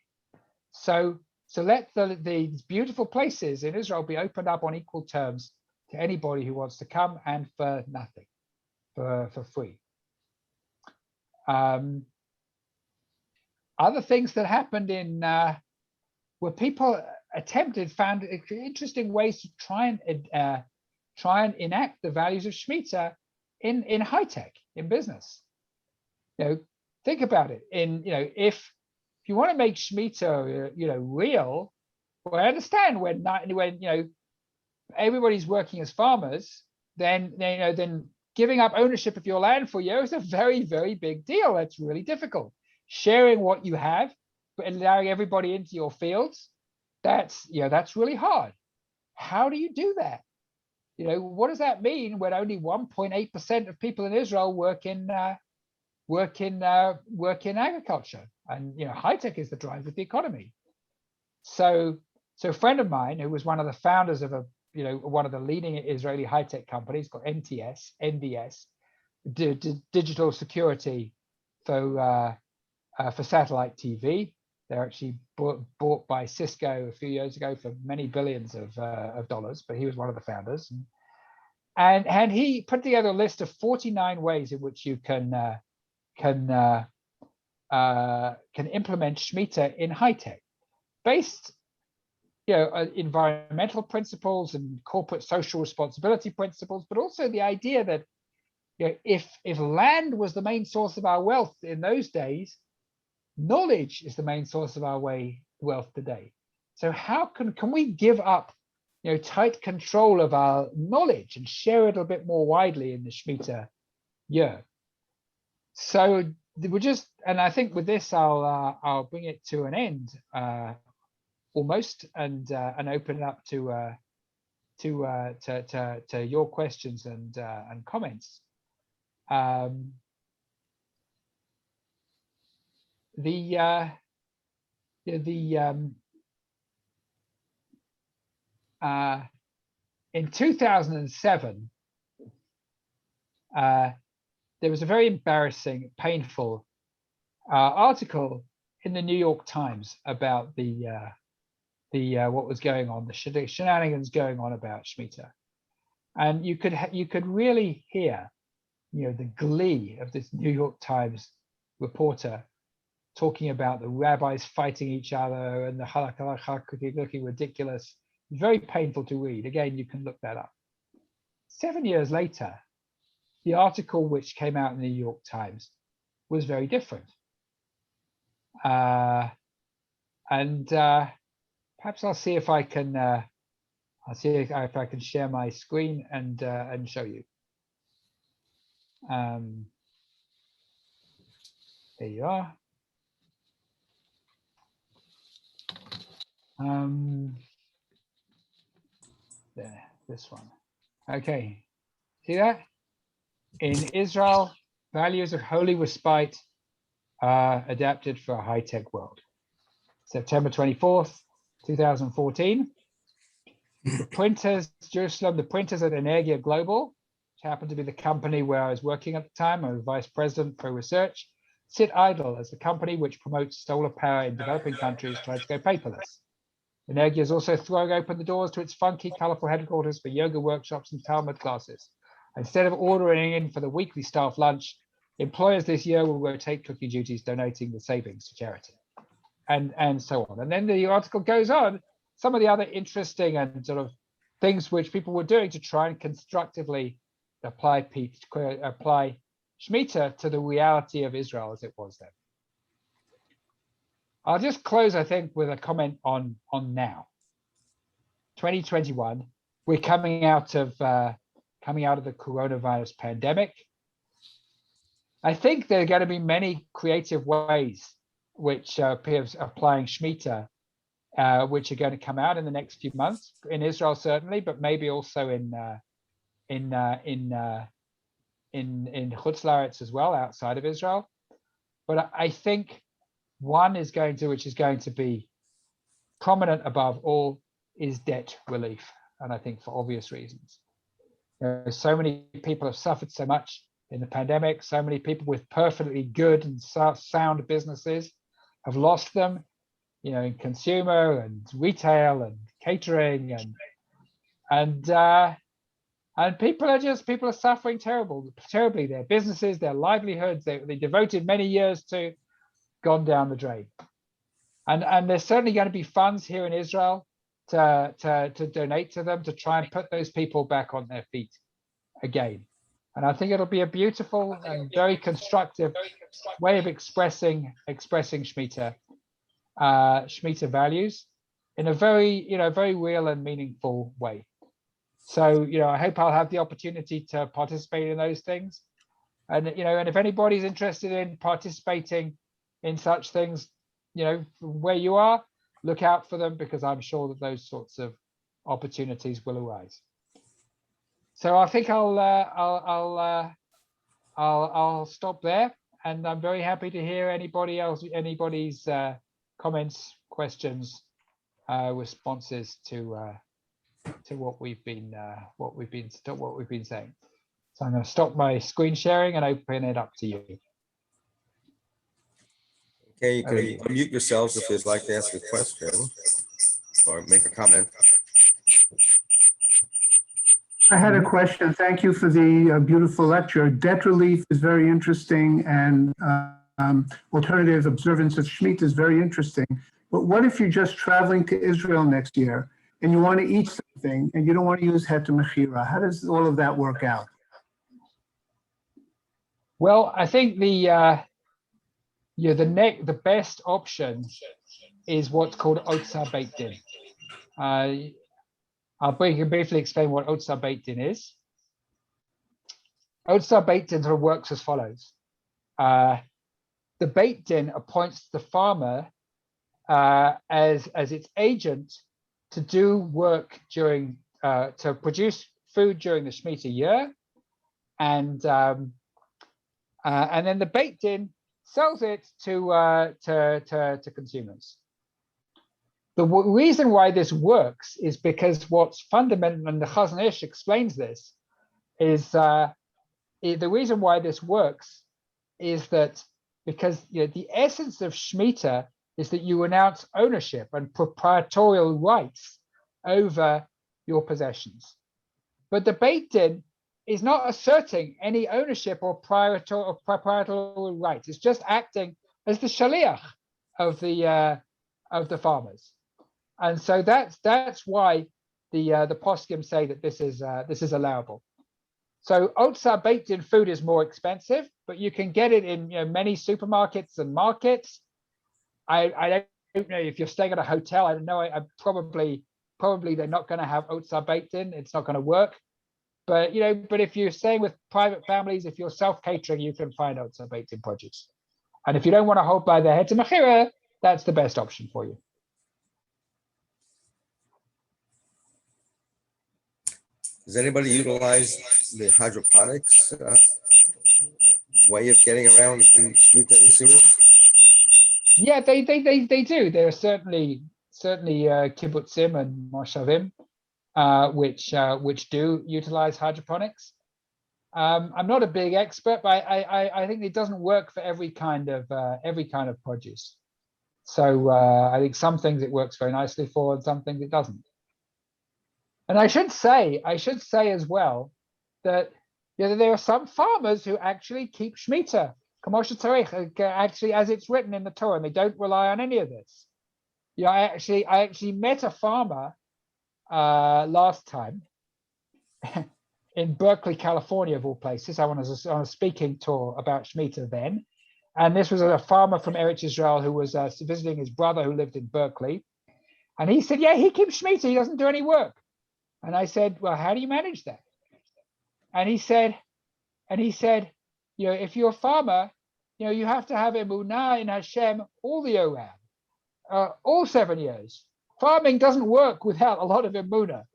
So let these beautiful places in Israel be opened up on equal terms to anybody who wants to come, and for nothing, for free. Other things that happened where people found interesting ways to try and enact the values of Shmitta in high tech, in business. Think about it. If you want to make Shmitta, real, well, I understand when everybody's working as farmers, then giving up ownership of your land for a year is a very, very big deal. That's really difficult. Sharing what you have, but allowing everybody into your fields, that's really hard. How do you do that? What does that mean when only 1.8% of people in Israel work in agriculture? And high tech is the drive of the economy. So a friend of mine who was one of the founders of one of the leading Israeli high tech companies called NDS, digital security for satellite TV. They're actually bought by Cisco a few years ago for many billions of dollars, but he was one of the founders. And he put together a list of 49 ways in which you can implement Shmitta in high tech, based environmental principles and corporate social responsibility principles, but also the idea that if land was the main source of our wealth in those days, knowledge is the main source of our wealth today. So how can we give up tight control of our knowledge and share it a bit more widely in the Shmitta year? So we're and I think with this I'll bring it to an end almost, and open it up to your questions and comments. In 2007, there was a very embarrassing, painful article in the New York Times about what was going on, the shenanigans going on about Shmitta, and you could really hear, the glee of this New York Times reporter talking about the rabbis fighting each other and the halakha looking ridiculous. Very painful to read. Again, you can look that up. 7 years later, the article which came out in the New York Times was very different. And perhaps I'll see if I can if I can share my screen and show you. There you are. There, this one. Okay, see that? In Israel, values of holy respite are adapted for a high-tech world. September 24th, 2014. The printers, Jerusalem, the printers at Yedidya Global, which happened to be the company where I was working at the time, I was vice president for research, sit idle as the company which promotes solar power in developing countries tries to go paperless. Yedidya is also throwing open the doors to its funky, colorful headquarters for yoga workshops and Talmud classes. Instead of ordering in for the weekly staff lunch, employers this year will rotate cooking duties, donating the savings to charity, and so on. And then the article goes on, some of the other interesting and sort of things which people were doing to try and constructively apply Shmitta to the reality of Israel as it was then. I'll just close, I think, with a comment on now. 2021, we're coming out of the coronavirus pandemic. I think there are going to be many creative ways which applying Shmitta, which are going to come out in the next few months in Israel certainly, but maybe also in Chutz La'aretz as well, outside of Israel. But I think one is which is going to be prominent above all, is debt relief, and I think for obvious reasons. So many people have suffered so much in the pandemic. So many people with perfectly good and sound businesses have lost them, in consumer and retail and catering, and people are suffering terribly. Their businesses, their livelihoods, they devoted many years to, gone down the drain. And there's certainly going to be funds here in Israel to donate to them to try and put those people back on their feet again. And I think it'll be a beautiful and very constructive way of expressing Shmitta values in a very very real and meaningful way. So I hope I'll have the opportunity to participate in those things, and and if anybody's interested in participating in such things, where you are, look out for them, because I'm sure that those sorts of opportunities will arise. So I think I'll stop there, and I'm very happy to hear anybody's comments, questions, responses to what we've been saying. So I'm going to stop my screen sharing and open it up to you. Okay, you can unmute yourselves if you'd like to ask a question or make a comment. I had a question. Thank you for the beautiful lecture. Debt relief is very interesting, and alternative observance of Shmitta is very interesting. But what if you're just traveling to Israel next year and you want to eat something and you don't want to use heter mechira? How does all of that work out? Well, I think the best option is what's called Otzar Beit Din. I'll briefly explain what Otzar Beit Din is. Otzar Beit Din sort of works as follows. The Beit Din appoints the farmer as its agent to do work during to produce food during the Shmitta year, and then the Beit Din sells it to consumers. The reason why this works is because what's fundamental, and the Chazon Ish explains this, is the reason why this works is that because the essence of Shmitta is that you announce ownership and proprietorial rights over your possessions. But the Beit Din is not asserting any ownership or proprietorial rights. It's just acting as the shaliach of the farmers, and so that's why the poskim say that this is allowable. So Otzar Beit Din food is more expensive, but you can get it in many supermarkets and markets. I don't know if you're staying at a hotel. I don't know. I probably they're not going to have otzar baked in. It's not going to work. But but if you're staying with private families, if you're self-catering, you can find otzar baked in produce. And if you don't want to hold by the head to mechira, that's the best option for you. Does anybody utilize the hydroponics way of getting around the Shmitta issue? Yeah, they do. There are certainly kibbutzim and moshavim which do utilize hydroponics. I'm not a big expert, but I think it doesn't work for every kind of produce. So I think some things it works very nicely for, and some things it doesn't. And I should say as well that there are some farmers who actually keep Shmitta, actually as it's written in the Torah, and they don't rely on any of this. I actually met a farmer last time in Berkeley, California, of all places. I was on a speaking tour about Shmitta then. And this was a farmer from Eretz Israel who was visiting his brother who lived in Berkeley. And he said, yeah, he keeps Shmitta, he doesn't do any work. And I said, well, how do you manage that? And he said, if you're a farmer, you have to have emunah in Hashem all the year round, all 7 years. Farming doesn't work without a lot of emunah.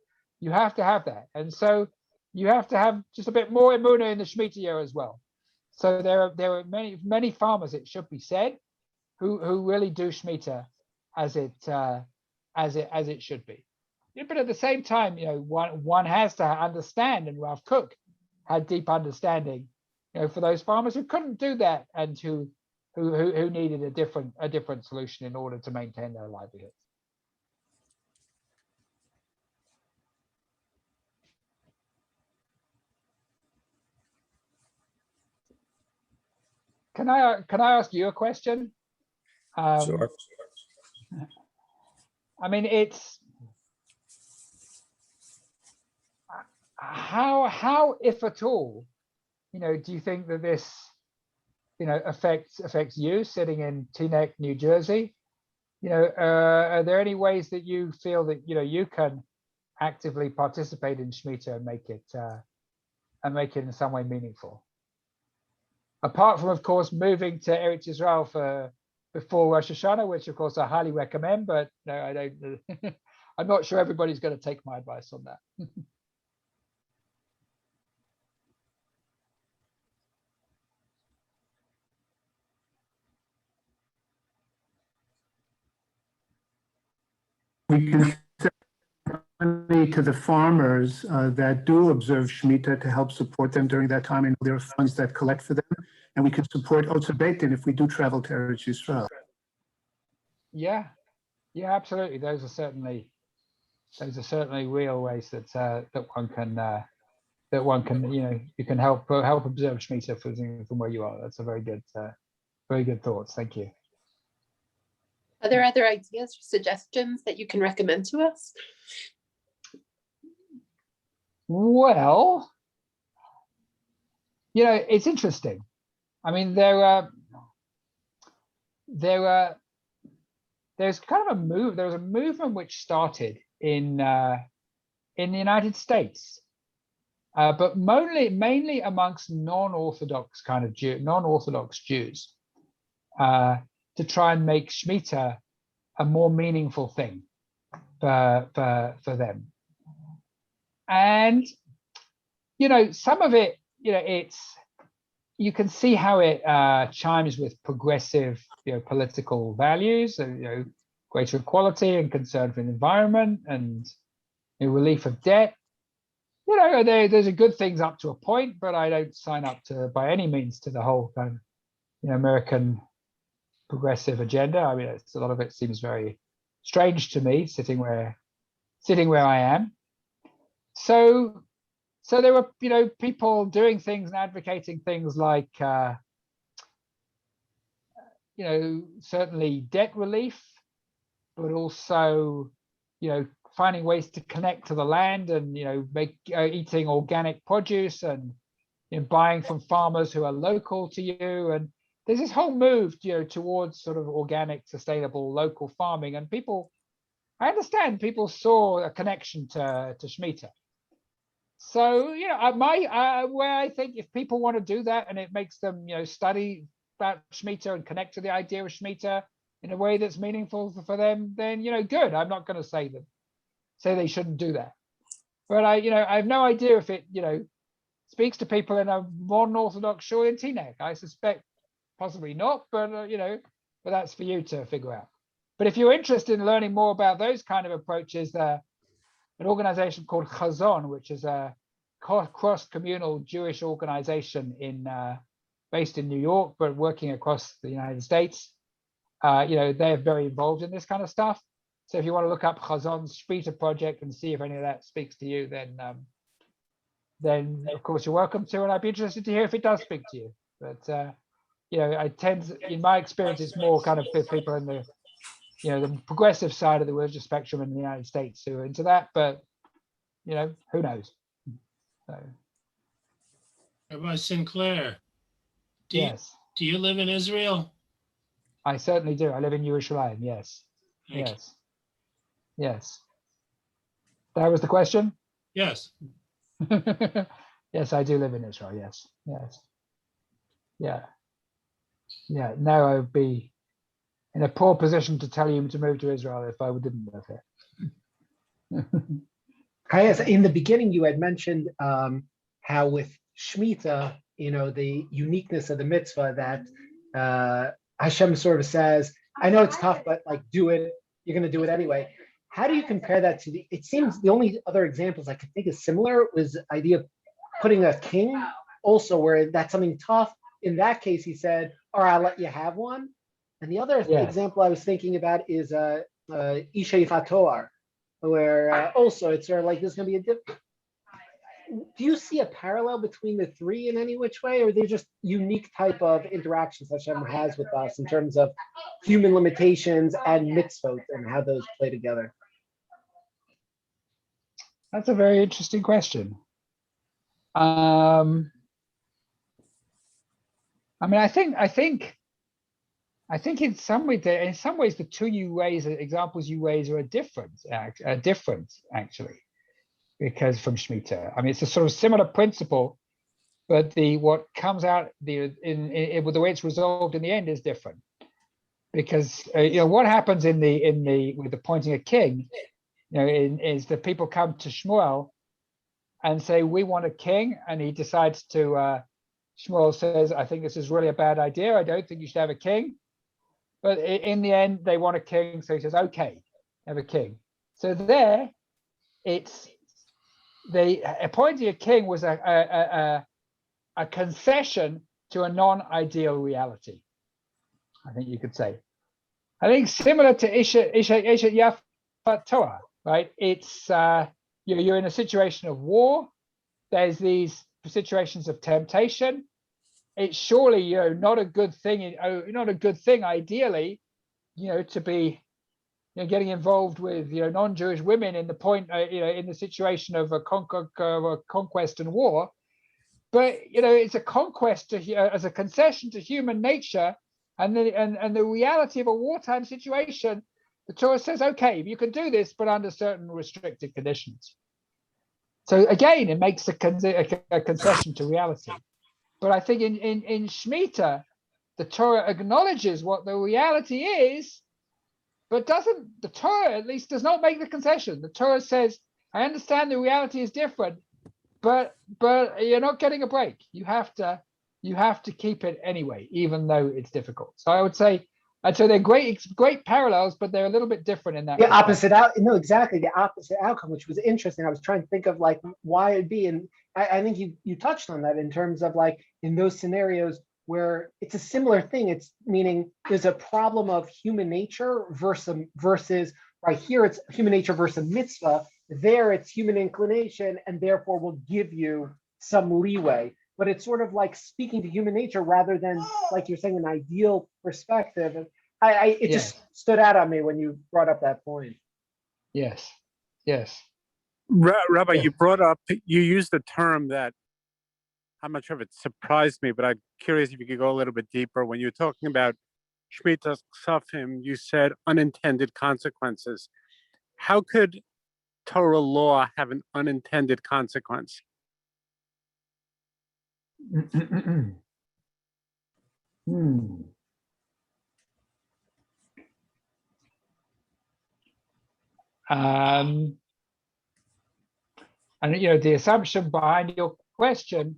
You have to have that. And so you have to have just a bit more emunah in the Shmitta year as well. So there are many farmers, it should be said, who really do Shmitta as it should be. But at the same time, one has to understand, and Rav Kook had deep understanding, for those farmers who couldn't do that and who needed a different solution in order to maintain their livelihoods. Can I ask you a question? Sure. I mean, it's how, if at all, do you think that this, affects you sitting in Teaneck, New Jersey? Are there any ways that you feel that you can actively participate in Shmitta and make it in some way meaningful? Apart from, of course, moving to Eretz Israel before Rosh Hashanah, which of course I highly recommend, but no, I don't. I'm not sure everybody's going to take my advice on that. We can send money to the farmers that do observe Shmitta to help support them during that time. And there are funds that collect for them. And we can support Otzar Beitin if we do travel to Eretz Yisrael. Yeah, absolutely. Those are certainly real ways that one can you can help observe Shmitta from where you are. That's a very good thoughts. Thank you. Are there other ideas or suggestions that you can recommend to us? Well, it's interesting. I mean, there's kind of a move. There was a movement which started in the United States, but mainly amongst non-Orthodox Jews, to try and make Shmitta a more meaningful thing for them. And some of it, you can see how it chimes with progressive political values, greater equality and concern for the environment and relief of debt. There's a good things up to a point, but I don't sign up to by any means to the whole kind of American progressive agenda. I mean, a lot of it seems very strange to me, sitting where I am. So there were people doing things and advocating things like certainly debt relief, but also finding ways to connect to the land and make eating organic produce and in buying from farmers who are local to you. And there's this whole move, towards sort of organic, sustainable, local farming. And I understand people saw a connection to Shmitta. So, where I think if people want to do that and it makes them, study about Shmitta and connect to the idea of Shmitta in a way that's meaningful for them, then, good. I'm not going to say they shouldn't do that. But I have no idea if it, speaks to people in a modern Orthodox Julian Teaneck. I suspect possibly not, but, but that's for you to figure out. But if you're interested in learning more about those kind of approaches, an organization called Chazon, which is a cross-communal Jewish organization based in New York, but working across the United States. They're very involved in this kind of stuff. So if you want to look up Chazon's Shmitta project and see if any of that speaks to you, then of course you're welcome to, and I'd be interested to hear if it does speak to you. But I tend, in my experience, it's more kind of people in the the progressive side of the religious spectrum in the United States who are into that, but who knows? So, Rabbi Sinclair, yes, do you live in Israel? I certainly do. I live in Yerushalayim. Yes, Thank yes. That was the question. Yes. Yes, I do live in Israel. Yes. Yeah. No, I would be in a poor position to tell you to move to Israel if I didn't live here. Pious, in the beginning, you had mentioned how with Shmita, the uniqueness of the mitzvah that Hashem sort of says, I know it's tough, but like do it, you're going to do it anyway. How do you compare that to it seems the only other examples I could think is similar was the idea of putting a king also where that's something tough. In that case, he said, all right, I'll let you have one. And the other example I was thinking about is Isha Yifat Toar, where also it's sort of like there's going to be a different. Do you see a parallel between the three in any which way, or are they just unique type of interactions Hashem has with us in terms of human limitations and mitzvot and how those play together? That's a very interesting question. I think in some ways the two examples you raise are different actually, because from Shmita, it's a sort of similar principle, but what comes out with the way it's resolved in the end is different, because what happens with appointing a king, is that people come to Shmuel and say we want a king, and he decides to. Shmuel says, I think this is really a bad idea. I don't think you should have a king. But in the end, they want a king. So he says, okay, have a king. So there, appointing a king was a concession to a non-ideal reality, I think you could say. I think similar to Isha Yafat Torah, right? It's, you're in a situation of war. There's these situations of temptation. It's surely not a good thing, ideally, to be getting involved with non-Jewish women in the situation of a conquest and war. But it's a conquest as a concession to human nature and the reality of a wartime situation. The Torah says, okay, you can do this, but under certain restricted conditions. So again, it makes a concession to reality. But I think in Shmita, the Torah acknowledges what the reality is, but the Torah at least does not make the concession. The Torah says, I understand the reality is different, but you're not getting a break. You have to keep it anyway, even though it's difficult. So I would say, they're great parallels, but they're a little bit different in that. The opposite exactly the opposite outcome, which was interesting. I was trying to think of like why it'd be, and I think you touched on that in terms of like in those scenarios where it's a similar thing. It's meaning there's a problem of human nature versus right here it's human nature versus mitzvah. There it's human inclination, and therefore will give you some leeway. But it's sort of like speaking to human nature rather than, like you're saying, an ideal perspective. And it just stood out on me when you brought up that point. Yes. Rabbi, you used the term that how much of it surprised me, but I'm curious if you could go a little bit deeper. When you were talking about Shmita Ksafim, you said unintended consequences. How could Torah law have an unintended consequence? And the assumption behind your question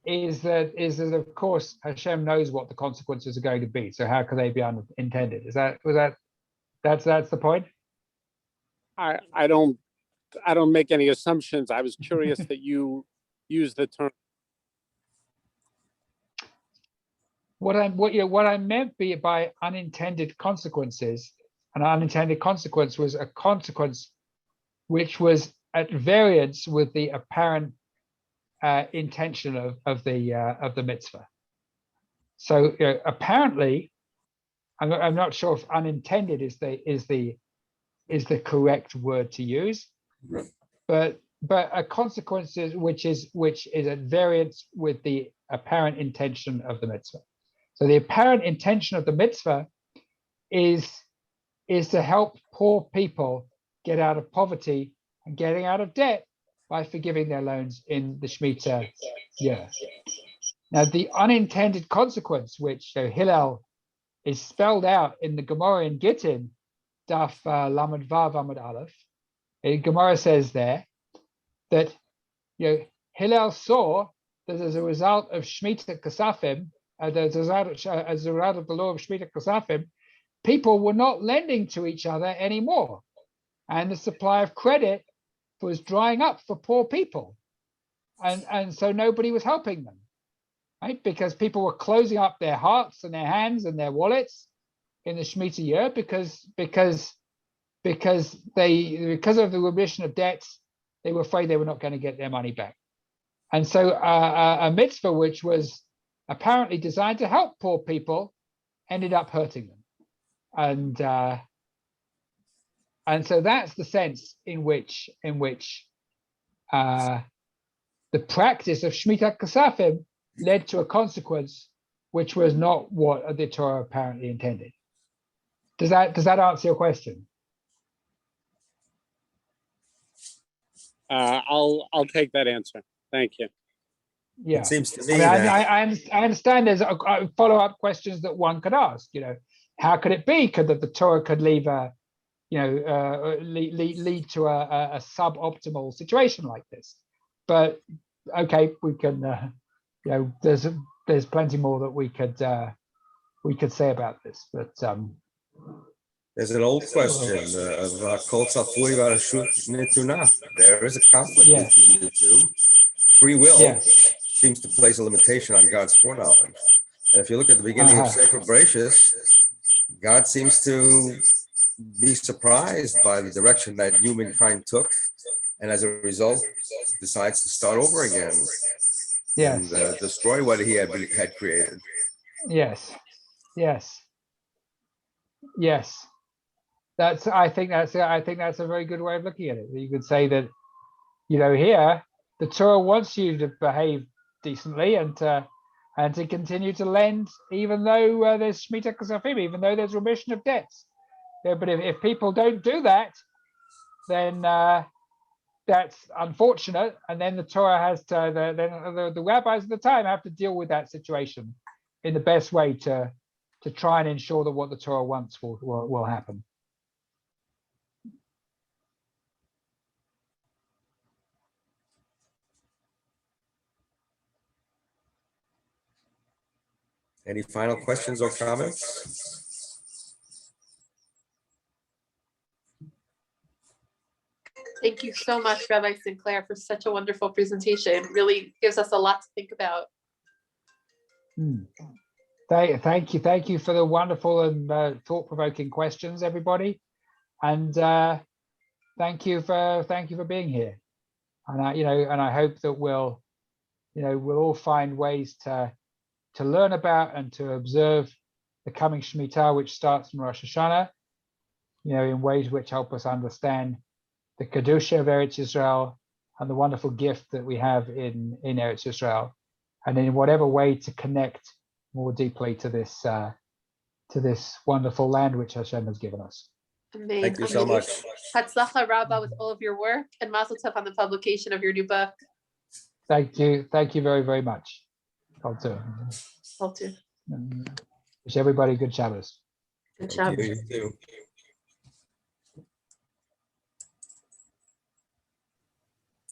is that of course Hashem knows what the consequences are going to be. So how could they be unintended? That's the point? I don't make any assumptions. I was curious that you used the term. What I meant by unintended consequences, an unintended consequence was a consequence which was at variance with the apparent intention of the mitzvah. So apparently, I'm not sure if unintended is the correct word to use, but a consequence which is at variance with the apparent intention of the mitzvah. So the apparent intention of the mitzvah is to help poor people get out of poverty and getting out of debt by forgiving their loans in the Shmita year. Now, the unintended consequence, which Hillel is spelled out in the Gemara in Gittin, Daf Lamed Vav Amud Aleph, Gemara says there that Hillel saw that as a result of Shmita Kasafim, as a result of the law of Shmita Kasafim, people were not lending to each other anymore, and the supply of credit was drying up for poor people, and so nobody was helping them, right? Because people were closing up their hearts and their hands and their wallets in the Shemitah year because of the remission of debts, they were afraid they were not going to get their money back, and so a mitzvah which was apparently designed to help poor people ended up hurting them, and so that's the sense in which the practice of Shmita Kasafim led to a consequence which was not what the Torah apparently intended. Does that answer your question? I'll take that answer. Thank you. Yeah, It seems to me that I understand there's a follow-up questions that one could ask. How could it be? Could the Torah could leave lead to a suboptimal situation like this? But okay, we can. There's plenty more that we could say about this. But there's an old question of Kol Tzafui V'Rashut Netunah. There is a conflict between the two. Free will seems to place a limitation on God's foreknowledge. And if you look at the beginning of Sefer Bereshis, God seems to be surprised by the direction that humankind took, and as a result, decides to start over again and destroy what he had created. Yes. I think that's a very good way of looking at it. You could say that, here the Torah wants you to behave decently and to continue to lend, even though there's Shmita Kasafim, even though there's remission of debts. But if people don't do that, then that's unfortunate. And then the Torah has to, the rabbis at the time have to deal with that situation in the best way to try and ensure that what the Torah wants will happen. Any final questions or comments? Thank you so much, Rabbi Sinclair, for such a wonderful presentation. It really gives us a lot to think about. Thank you for the wonderful and thought-provoking questions, everybody, and thank you for being here. And I hope that we'll all find ways to learn about and to observe the coming Shemitah, which starts from Rosh Hashanah, in ways which help us understand the Kedusha of Eretz Yisrael and the wonderful gift that we have in Eretz Israel, and in whatever way to connect more deeply to this wonderful land which Hashem has given us. Amen. Thank you so much. Hatzlacha Rabba with all of your work, and Mazel Tov on the publication of your new book. Thank you very, very much. Kol tov. All too. Wish everybody good Shabbos. Good Thank job. you, you too.